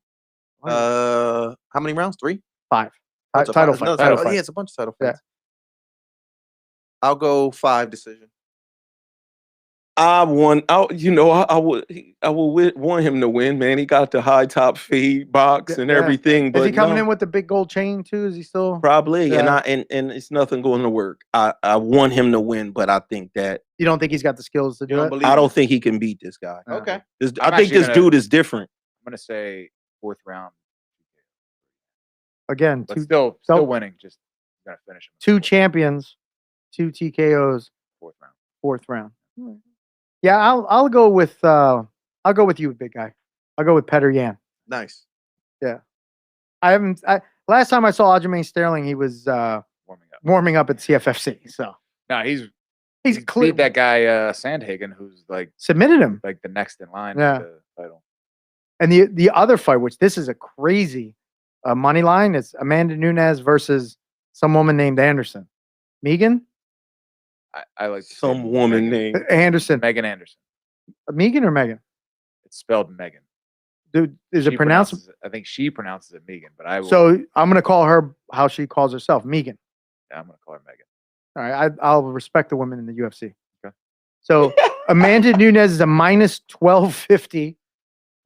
How many rounds? 3? 5. It's a Title fight. fight. Another Title title. fight. Yeah, it's a bunch of title Yeah. fights. I'll go 5 decision. I would want him to win, man. He got the high top fade box and Yeah. everything. But Is he coming in with the big gold chain too? Is he still? Probably, Yeah. and it's nothing going to work. I want him to win, but I think that You don't think he's got the skills to do it? I don't think he can beat this guy. Okay. I think this dude is different. I'm gonna say 4th round. Again, But still winning. Just gotta finish him. 2 champions, 2 TKOs, 4th round. 4th round. Yeah, I'll go with you, big guy. I'll go with Petr Yan. Nice. Last time I saw Aljamain Sterling, he was warming up at CFFC. So No, he's clear. beat that guy Sandhagen, who's like Submitted him. the next in line Yeah. for the title. And the other fight, which this is a crazy money line, is Amanda Nunes versus some woman named Anderson. Megan? I like to say Some woman Megan. named Anderson. Megan Anderson. Megan or Megan? It's spelled Megan. Dude, is She it pronounced? pronounces it- I think she pronounces it Megan, but I will. So I'm gonna call her how she calls herself, Megan. Yeah, I'm gonna call her Megan. All right, I'll respect the women in the UFC. Okay. So Amanda Nunes is a minus 1250.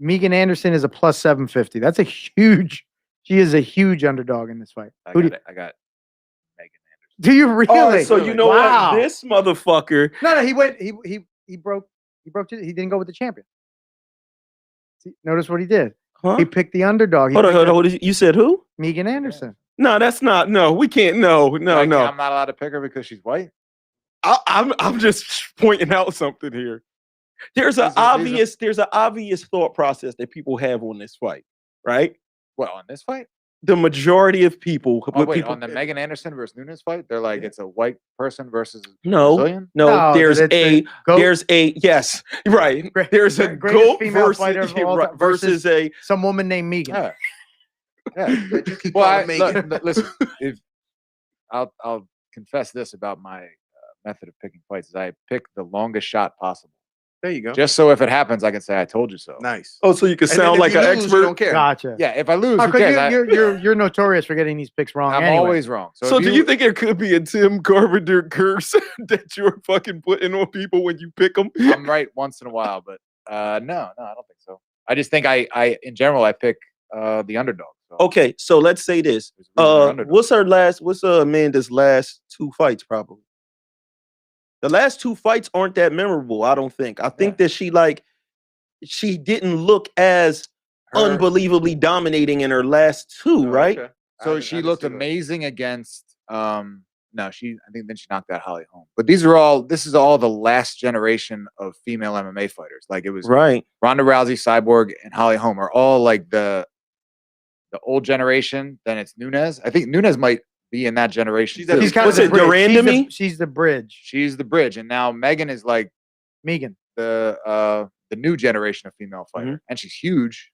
Megan Anderson is a plus 750. That's a huge. She is a huge underdog in this fight. I Who got do, it. I got Megan Anderson. do you really? Oh, so you know Wow. what? This motherfucker. No, he went. He broke. He broke. He didn't go with the champion. See, notice what he did. Huh? He picked the underdog. He Hold picked on. You said who? Megan Anderson. No, that's not. No, we can't. No. I'm not allowed to pick her because she's white. I'm just pointing out something here. There's an obvious thought process that people have on this fight, right? What, on this fight? The majority of people, Oh, wait, on the Megan Anderson versus Nunes fight, they're like it's a white person versus no, Brazilian. No, there's it's a goat. there's a yes, right. There's a Greatest goat female fighter of all time versus a some woman named Megan. Yeah. Yeah. You keep Well, calling Megan. listen. If I'll confess this about my method of picking fights is I pick the longest shot possible, There you go. just so if it happens, I can say I told you so. Nice. oh, so you can And then sound if like you an lose, you expert. don't care. Gotcha. Yeah, if I lose, Oh, who 'cause cares? you're notorious for getting these picks wrong. I'm anyway. always wrong. So if do you think it could be a Tim Carpenter curse that you're fucking putting on people when you pick them? I'm right once in a while, but no, I don't think so. I just think I in general I pick the underdog. So Okay, so let's say this. there's a reason they're underdogs. What's Amanda's last 2 fights probably? The last 2 fights aren't that memorable, I don't think. I think that she didn't look as unbelievably dominating in her last 2, right? Okay. So she looked amazing against no, I think then she knocked out Holly Holm. But this is all the last generation of female MMA fighters. Like it was Right. Ronda Rousey, Cyborg, and Holly Holm are all like the old generation. Then it's Nunes. I think Nunes might be in that generation. She's too. She's kind What's of it, the bridge. Durandamy? She's the bridge. She's the bridge, and now Megan is like Megan. the new generation of female fighter, and she's huge.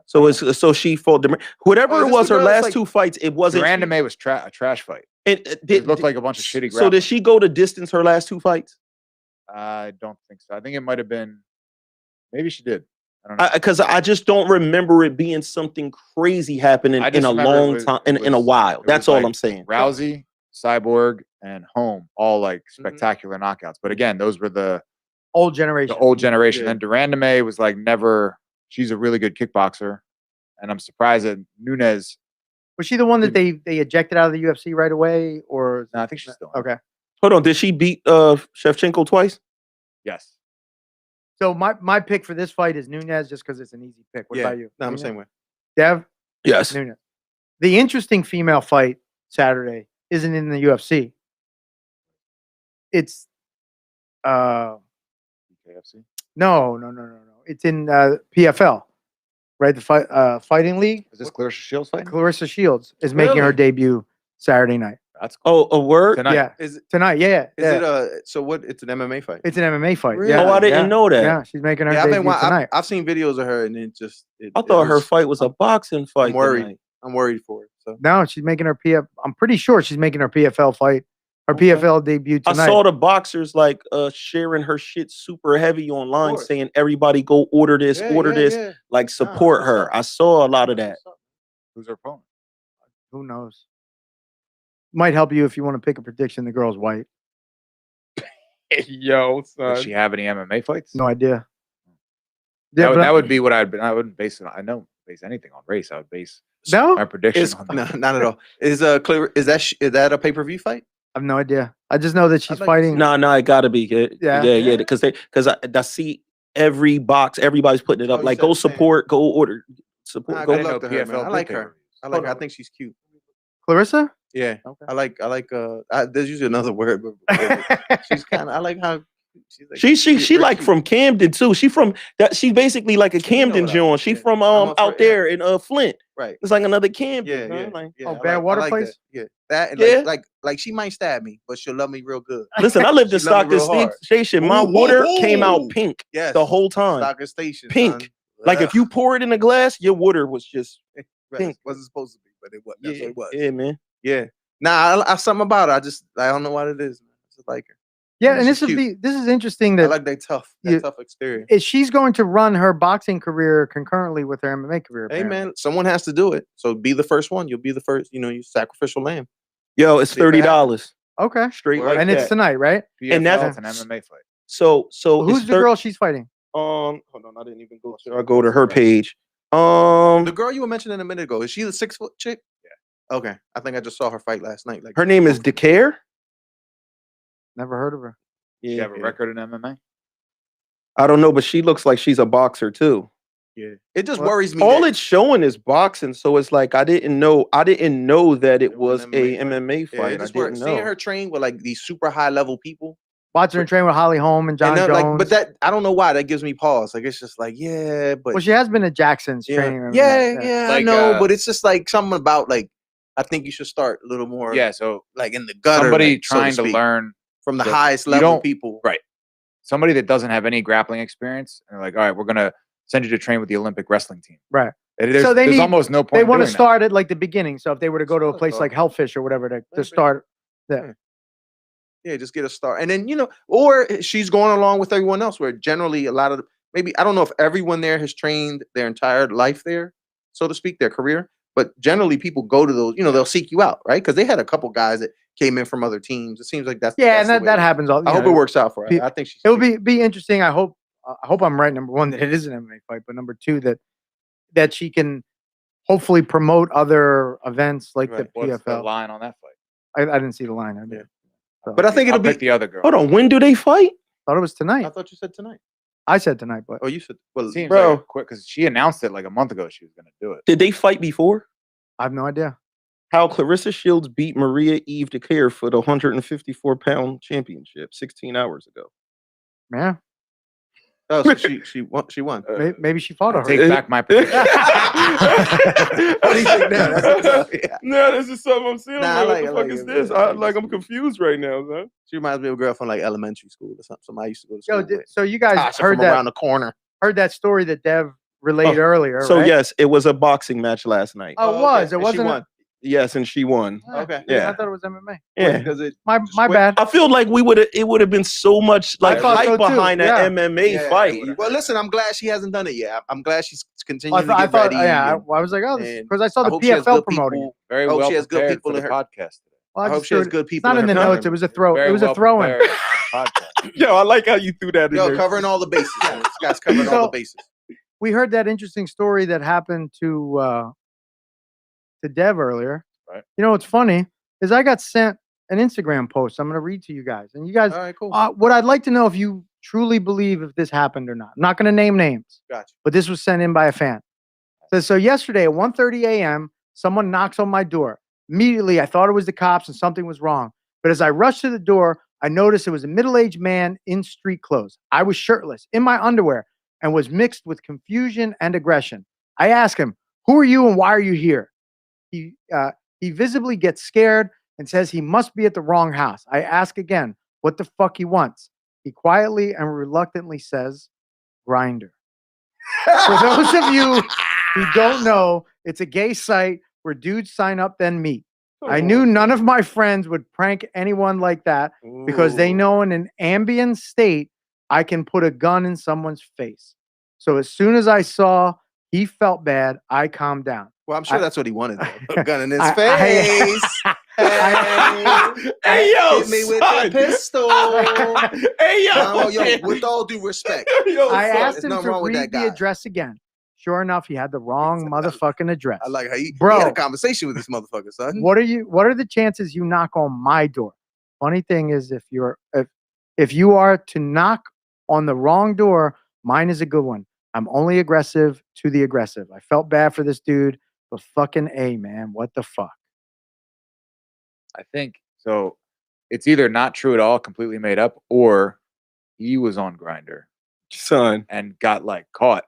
So she fought whatever Oh, is it this was the her girl that's last like- 2 fights, it wasn't Durandamy May was a trash fight. it Looked like a bunch of shitty So did grappling. she go to distance her last 2 fights? I don't think so. I think it might have been. Maybe she did. I don't know. Because I just don't remember it being something crazy happening I in just a remember long it time, was- in a while. it That's was all like I'm saying. Rousey, Cyborg, and Holm, all like spectacular knockouts. But again, those were the Old generation. old generation. Yeah. Then Durandamy was like never. She's a really good kickboxer. and I'm surprised that Nunes. Was she the one that they ejected out of the UFC right away, or? No, I think she's still in. Okay. Hold on, did she beat Shevchenko twice? Yes. So my pick for this fight is Nunes, just because it's an easy pick. What about you? No, I'm the Nunes? same way. Dev? Yes. Nunes. The interesting female fight Saturday isn't in the UFC. It's KFC. no. It's in PFL, right? The fighting league. Is this Clarissa Shields fighting? Clarissa Shields is making her debut Saturday night. That's cool. Oh, a word? Tonight. Yeah, Is it? tonight. Yeah, Is it so what? It's an MMA fight. It's an MMA fight. Really? Yeah. Oh, I didn't yeah, know that. Yeah, she's making her Yeah, debut tonight. I've seen videos of her, and it just. I thought her fight was a boxing fight. I'm worried. tonight. I'm worried for it. So No, she's making her PF. I'm pretty sure she's making her PFL fight. Her PFL debut I tonight. saw the boxers like sharing her shit super heavy online, course. saying everybody go order this, Yeah. like support that's her. what's up. I saw a lot of that. Who's her opponent? Who knows? Might help you if you want to pick a prediction. The girl's white. Yo, Does she have any MMA fights? No idea. That, but that would be what I wouldn't base it on. I don't base anything on race. I would base No? my prediction Is, on no, not at all. Is that a pay-per-view fight? I have no idea. I just know that she's like to fighting. see No, it gotta be. Yeah. Yeah. Because I see everybody's putting it up. Oh, you Like, said go the same. support, go order, support. Nah, Go. good luck to her, man. I like her. I think she's cute. Clarissa? Yeah. Okay. I like there's usually another word, but she's kind of I like how she's like, She like from Camden too. She from that. She's basically like a Camden what I John. mean, She yeah. from I'm up for out it, there in Flint. right. It's like another Camden. Yeah, man. Like, yeah. Oh, I Bad Water like Place? that. Yeah. That and Yeah. like she might stab me, but she'll love me real good. listen, I lived in She love me Stockton real hard. Station. My Ooh, water ooh, came out ooh. pink Yes. the whole time. Stockton Station. Pink. Son. Like if Ugh. you pour it in a glass, your water was just Right. pink. Wasn't supposed to be, but it was. That's what it was. Yeah, man. Yeah. Nah, I something about her. I don't know what it is. Man. I just like her. Yeah, Yeah, and this she's would this is interesting I that like that tough exterior. she's going to run her boxing career concurrently with her MMA career. Hey apparently. man, someone has to do it. So be the first one. You'll be the first. You sacrificial lamb. Yo, it's See if it $30 Okay. straight Word. like And that. it's tonight, right? And that's- it's an MMA fight. So Who's it's the girl she's fighting? Hold on, I didn't even go to. I go to her page. Um, The girl you were mentioning a minute ago, is she the 6-foot chick? Yeah. Okay. I think I just saw her fight last night. Like her name is Decare. Never heard of her. Does she have a record in MMA? I don't know, but she looks like she's a boxer too. yeah. It just Well, worries me. All that- it's showing is boxing, so it's like I didn't know that it It was was an a MMA MMA yeah, fight. it I just didn't worries. know. Seeing her train with like these super high level people. Watching her train with Holly Holm and John and Jones. like, but that I don't know why that gives me pause. Like it's just like, yeah, but well, she has been at Jackson's yeah, training. yeah, I Like, know, but it's just like something about like I think you should start a little more Yeah. So like in the gutter. somebody like, so to trying to speak, learn from the that highest you level don't- people. Right. Somebody that doesn't have any grappling experience, and they're like, all right, we're gonna send you to train with the Olympic wrestling team. Right. There's, So they there's need- almost no point. They in want to doing that. start at like the beginning. So if they were to go to a Sure, place dog. like Hellfish or whatever to Maybe. start, Yeah, just get a start. And then, or she's going along with everyone else where generally a lot of maybe I don't know if everyone there has trained their entire life there, so to speak, their career. But generally people go to those, they'll seek you out, right? Because they had a couple guys that came in from other teams. It seems like that's yeah, that's and the that way happens all. I hope it works out for her. pe- I think she's It will be interesting. I hope I'm right. Number one, that it is an MMA fight, but number two, that she can hopefully promote other events like Right. What's the PFL. line on that fight? I didn't see the line. I Yeah. so, But I think I'll it'll be pick the other girl. Hold on, when do they fight? thought it was I tonight. thought you said tonight. I said tonight, but Oh, you said well Seems Bro. like quick because she announced it like a month ago. She was gonna do it. Did they fight before? I have no idea. How Clarissa Shields beat Maria Eve Decare for the 154-pound championship 16 hours ago. Yeah, oh, so she won. maybe she fought I her. take back my prediction. What do you think now? That's yeah. No, this is something I'm seeing. Nah, I like, like what it, the like fuck is it, this? man. I'm confused right now, son. She reminds me of a girl from like elementary school or something. Somebody I used to go to school Yo, with. so you guys Tasha heard from around that the corner. story that Dev relayed earlier. So right? yes, it was a boxing match last night. Oh, it okay. was. It And she wasn't. won. Yes, and she won. Okay. Yeah. I thought it was MMA. Yeah. Because it My quick. bad. I feel like it would have been so much like thought so hype too, behind yeah. an MMA Yeah, fight. Well, listen, I'm glad she hasn't done it yet. I'm glad she's I continuing thought, to get ready. yeah. and I was like, oh, and because I saw I the hope she has PFL good promoting it. people. Very hope well she has good prepared people for in the her- podcast today. Well, I hope she has good It's people. not in the her notes. corner. It was a throw. Very It was a well throw in. prepared for the podcast. Yo, I like how you threw that in Yo, there. covering all the bases. This guy's covering all So- the bases. we heard that interesting story that happened to Dev earlier. Right. You know what's funny is I got sent an Instagram post. I'm going to read to you guys, and you guys. All right, cool. What I'd like to know if you truly believe if this happened or not. I'm not going to name names. Gotcha. But this was sent in by a fan. So yesterday at 1:30 a.m., someone knocks on my door. Immediately, I thought it was the cops and something was wrong. But as I rushed to the door, I noticed it was a middle-aged man in street clothes. I was shirtless, in my underwear, and was mixed with confusion and aggression. I asked him, "Who are you and why are you here?" He visibly gets scared and says he must be at the wrong house. I ask again, what the fuck he wants. He quietly and reluctantly says, "Grinder." For those of you who don't know, it's a gay site where dudes sign up then meet. I knew none of my friends would prank anyone like that because they know in an ambient state, I can put a gun in someone's face. So as soon as I saw he felt bad, I calmed down. Well, I'm sure that's what he wanted. Though. A gun in his I- face. Hey, yo, hit me with son. the pistol. Hey, yo, No, yo, with all due respect, yo, I son. asked There's him nothing to wrong with read that the guy. address again. Sure enough, he had the wrong motherfucking address. I like how he Bro. had a conversation with this motherfucker, son. What are the chances you knock on my door? Funny thing is, if you are to knock on the wrong door, mine is a good one. I'm only aggressive to the aggressive. I felt bad for this dude, but fucking A, man, what the fuck? I think so. It's either not true at all, completely made up, or he was on Grinder Son. and got like caught.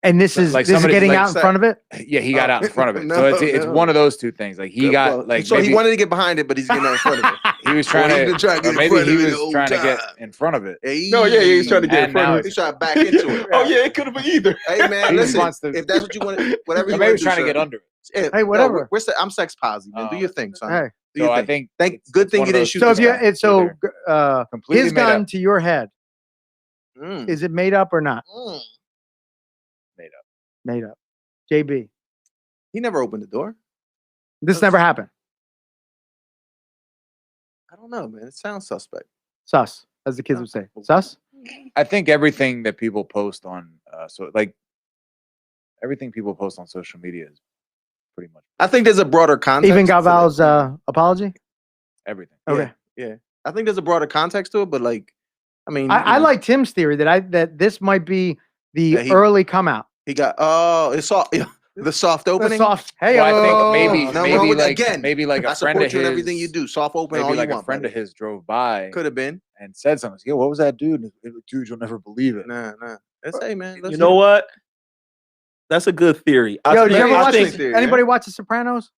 And this is Like this is somebody- getting like out in front of it. Yeah, he got Oh. out in front of it. No, so it's no. one of those two things. Like he got Well, like so maybe he wanted to get behind it, but he's getting out in front of it. he was Well, trying he's been trying to to, get or in maybe front of he it the was whole trying to get time. in front of it. Hey, No, yeah, he's trying to get in And front now of it. He's trying to back into it. Oh yeah, it could have been either. Hey man, He listen. wants to- If that's what you want, whatever Or you maybe want he's to do, trying to sir. get under it. Hey, whatever. I'm sex positive, man. Do your thing, son. Hey, Do your So I thing. think Good it's thing one you of didn't those shoot two so if this you things. so Completely his made gun up. to your head, Mm. is it made up or not? Made up. Made up. JB, He never opened the door. this never happened. I don't know, man. It sounds suspect. Sus, as the kids would say. Sus. I think everything that people post on everything people post on social media is pretty much I think there's a broader context. Even to that. Galvao's apology. everything. Okay. Yeah. I think there's a broader context to it, but like, I mean, I you know, like Tim's theory that this might be the Yeah, he- early come out. he got it's soft. The soft The opening. soft. Hey, Well, I oh. think maybe Nothing wrong with that. like Again, maybe like I a friend support of you his in everything you do. Soft open all maybe you like a want. friend of his drove by Could have been. and said something. Yo, what was that dude? Dude, you'll never believe it. Nah. Let's say, man. You know what? That's a good theory. Yo, did you ever I watch think- anybody watch The Sopranos?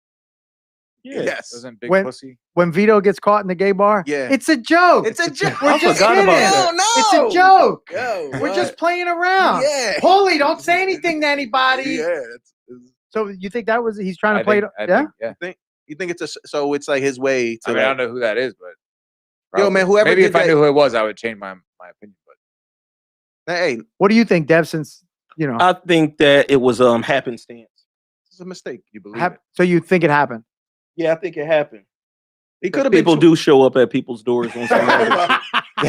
Yeah. Yes. Wasn't Big When- Pussy? When Vito gets caught in the gay bar? Yeah. It's a joke. It's a joke. We're I just forgot kidding. about that. No. It's a joke. Yo, We're what? just playing around. Yeah. Holy, don't say anything to anybody. Yeah. So you think that was he's trying to I play think, it? I Yeah. think, yeah. You think it's so it's like his way to I mean, I like, don't know who that is, but Yo, man, whoever maybe did if I that- knew who it was, I would change my opinion. But hey, this What do you think, Dev? Since you know, I think that it was happenstance. is a mistake. you believe it? so you think it happened? Yeah, I think it happened. He could have been People do show up at people's doors on Saturday.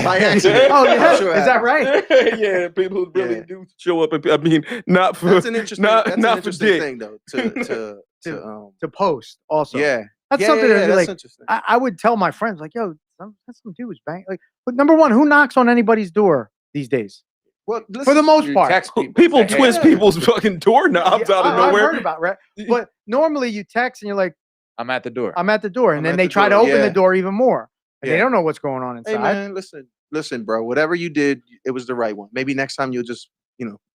by accident. Oh yeah, I'm sure it is that happened. right? Yeah, people really Yeah. do show up. I mean, not for That's an interesting. not that's not an for interesting dick. thing, though. To To post also. yeah, That's yeah, something yeah, to be that's like. interesting. I would tell my friends like, "Yo, that's some dude was bang." Like, but number one, who knocks on anybody's door these days? Well, For the most You part, text People say, hey, twist Yeah. people's fucking doorknobs Yeah, out of I've nowhere. heard about right, but normally you text and you're like, I'm at the door. "I'm at the door," and I'm then at they the try to door, open yeah. the door even more, and they Yeah. don't know what's going on inside. Hey man, listen, bro. Whatever you did, it was the right one. Maybe next time you'll just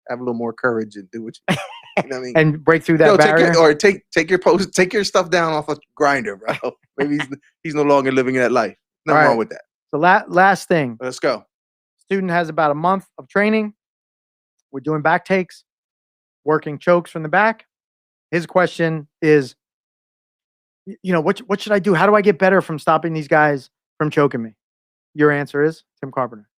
have a little more courage and do what you. You know what I mean? And break through that Yo, barrier. take your stuff down off a grinder, bro. Maybe he's no longer living that life. Nothing All right. wrong with that. So last thing, Let's go. student has about a month of training. We're doing back takes, working chokes from the back. His question is, what should I do? How do I get better from stopping these guys from choking me? Your answer is Tim Carpenter.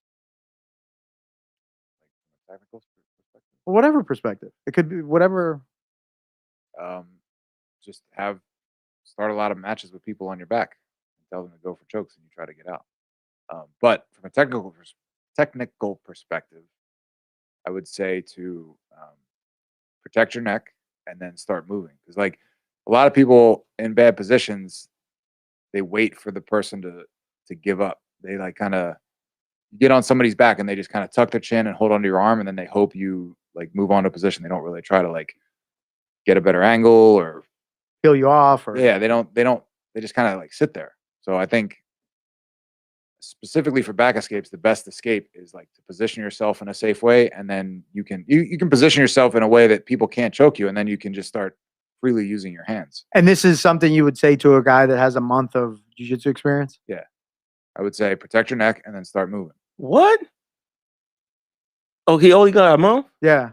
Technical perspective. Well, whatever perspective. It could be whatever. Just start a lot of matches with people on your back and tell them to go for chokes and you try to get out. But from a technical perspective, I would say to protect your neck, and then start moving. Because like a lot of people in bad positions, they wait for the person to give up. They like kind of get on somebody's back and they just kind of tuck their chin and hold onto your arm, and then they hope you like move on to a position. They don't really try to like get a better angle or peel you off, or yeah, they just kind of like sit there. So I think specifically for back escapes, the best escape is like to position yourself in a safe way, and then you can position yourself in a way that people can't choke you, and then you can just start freely using your hands. And this is something you would say to a guy that has a month of jiu-jitsu experience? Yeah. I would say protect your neck and then start moving. What? Oh, he only got a month? Yeah.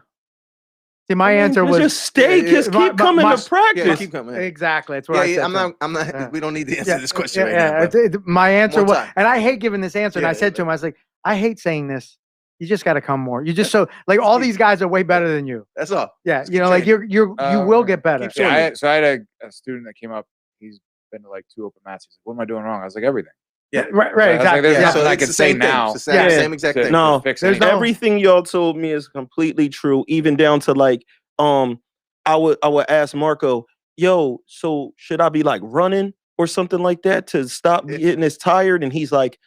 See, my answer was just stay, just keep coming to practice. Yeah, keep coming. Exactly. That's what I said. I'm not. Yeah. We don't need to answer Yeah, this question yeah, right now. But my answer One was, time. and I hate giving this answer. And I said to him, I was like, I hate saying this. You just got to come more. You just so like all these guys are way better than you. That's all. Yeah, Just you know, keep like training. you will get better. keep showing Yeah, I had a student that came up. He's been to like 2 open mats. He's like, "What am I doing wrong?" I was like, "Everything." Yeah. Right, So I was like, exactly. there's Yeah. nothing I it's can the say same thing. now. It's the same, Yeah. same exact to- thing. No, fix there's anything. no- everything y'all told me is completely true, even down to like, I would ask Marco, yo, so should I be like running or something like that to stop getting as tired? And he's like,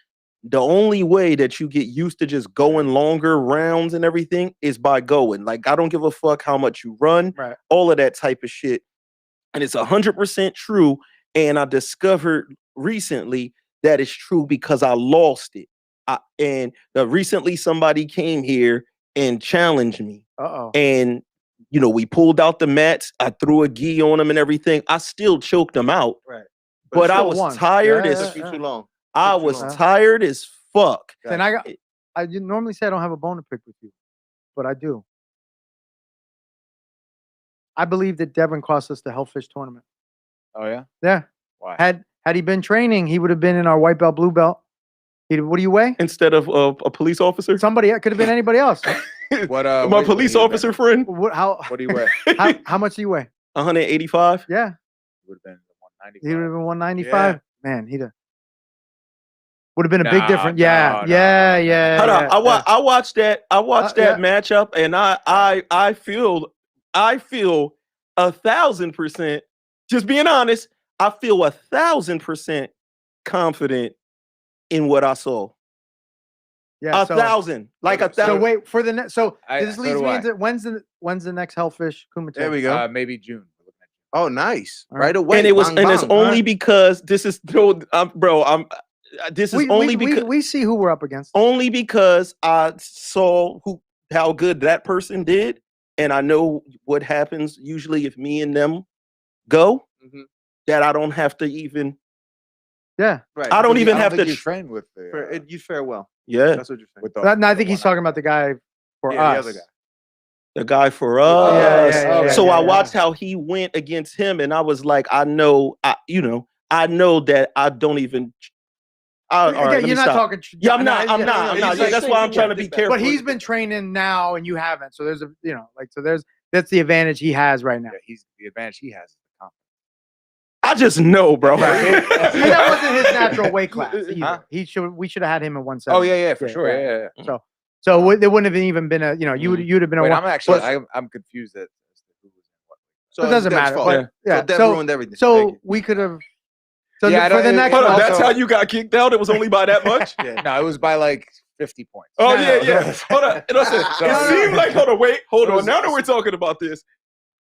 the only way that you get used to just going longer rounds and everything is by going. Like, I don't give a fuck how much you run, Right. all of that type of shit. And it's 100% true. And I discovered recently that it's true because I lost it. Recently somebody came here and challenged me. Uh-oh. And, you know, we pulled out the mats. I threw a gi on them and everything. I still choked them out. Right. But I still was won. tired Yeah, as Took you too long. I took too was long. tired as fuck. And I normally say I don't have a bone to pick with you, but I do. I believe that Devin cost us the Hellfish tournament. Oh yeah. Yeah. Why? Had he been training, he would have been in our white belt, blue belt. What do you weigh? Instead of a police officer. Somebody could have been anybody else. What? My what police he would've officer been? friend, What do you weigh? How much do you weigh? 185. Yeah. Would have been 195. He would have been 195. Man, would have been a big No, difference. no, Yeah, no, yeah, no. yeah. Hold on, yeah. I watched that. I watched that Yeah. matchup, and I feel 1,000%. Just being honest, I feel 1,000% confident in what I saw. Yeah, 1,000, like So 1,000. wait for the next. So I- this so leads do me I. into when's the next Hellfish Kumatage? There we go. Maybe June. Oh, nice. All right. Right away. And it was, Bang, and it's bang. only because this is no, bro. This is only because we see who we're up against. only because I saw how good that person did, and I know what happens usually if me and them go. Mhm. That I don't have to even. Yeah. Right. I don't even have think to you train with the You fare well. Yeah, That's what you're saying. with the. No, I the think he's one talking about the guy for Yeah, the us. other guy. the guy for Yeah, us. yeah, yeah, So yeah, I yeah. watched how he went against him, and I was like, I know that I don't even. All right, let me You're not stop. talking. Yeah, I'm not. I'm not. yeah, Yeah, that's why I'm trying to be careful. But he's been training now, and you haven't. So there's that's the advantage he has right now. Yeah, he's the advantage he has. Is the confidence. I just know, bro. Right. And that wasn't his natural weight class either. Huh? We should have had him at 170. Oh yeah, for Yeah, sure. yeah. Yeah. So there wouldn't have even been you'd have been a Wait, one. I'm confused as to who was in what. So It doesn't Dev's matter. fault. But, yeah. So Dev So ruined everything. Thank so you. we could have. So Yeah, I for don't- the next Hold on, one, that's how you got kicked out. It was only by that much. Yeah. No, it was by like 50 points. Oh No, yeah, no. yeah. Hold on. It seemed like. Hold on. Now that we're talking about this,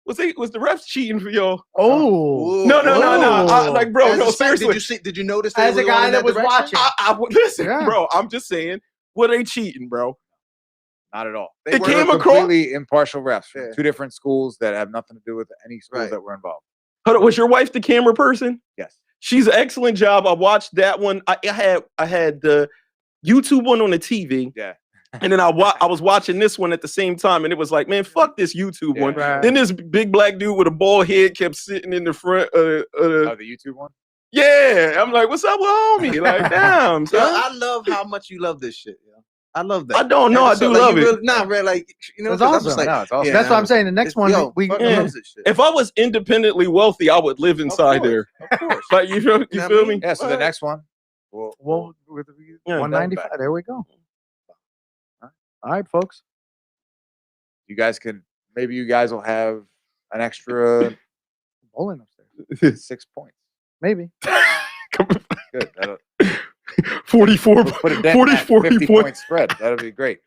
was the refs cheating for y'all? Oh, No. Bro, As no, a spec- seriously. Did you notice that as they a were going guy in that was direction? watching, Listen, Yeah. bro. I'm just saying, were they cheating, bro? Not at all. They It were came They were across. completely impartial refs from Yeah. 2 different schools that have nothing to do with any schools Right. that were involved. Hold on, was your wife the camera person? Yes. She's an excellent job. I watched that one. I had the YouTube one on the TV. Yeah. And then I was watching this one at the same time, and it was like, man, fuck this YouTube Yeah. one. Right. Then this big black dude with a bald head kept sitting in the front. Oh, the YouTube one? Yeah, I'm like, what's up with homie? Like, damn, Yo, son. I love how much you love this shit. Yo. I love that. I don't know. I And so, do like, love you it. really- Nah, man, like That's 'cause I'm awesome. just like, No, it's awesome. yeah, that's what I'm saying. The next one, yo, we fuck yeah. loves this shit. If I was independently wealthy, I would live inside course, there. Of course. Like, you feel know what I me? mean? Yeah, so the next one. well, with Yeah, 195. There we go. All right, folks. You guys can maybe you guys will have an extra Bowling upstairs. 6 points. Maybe. Good. That'll 44, put a dent in that 40 50 point. point spread. That'll be great.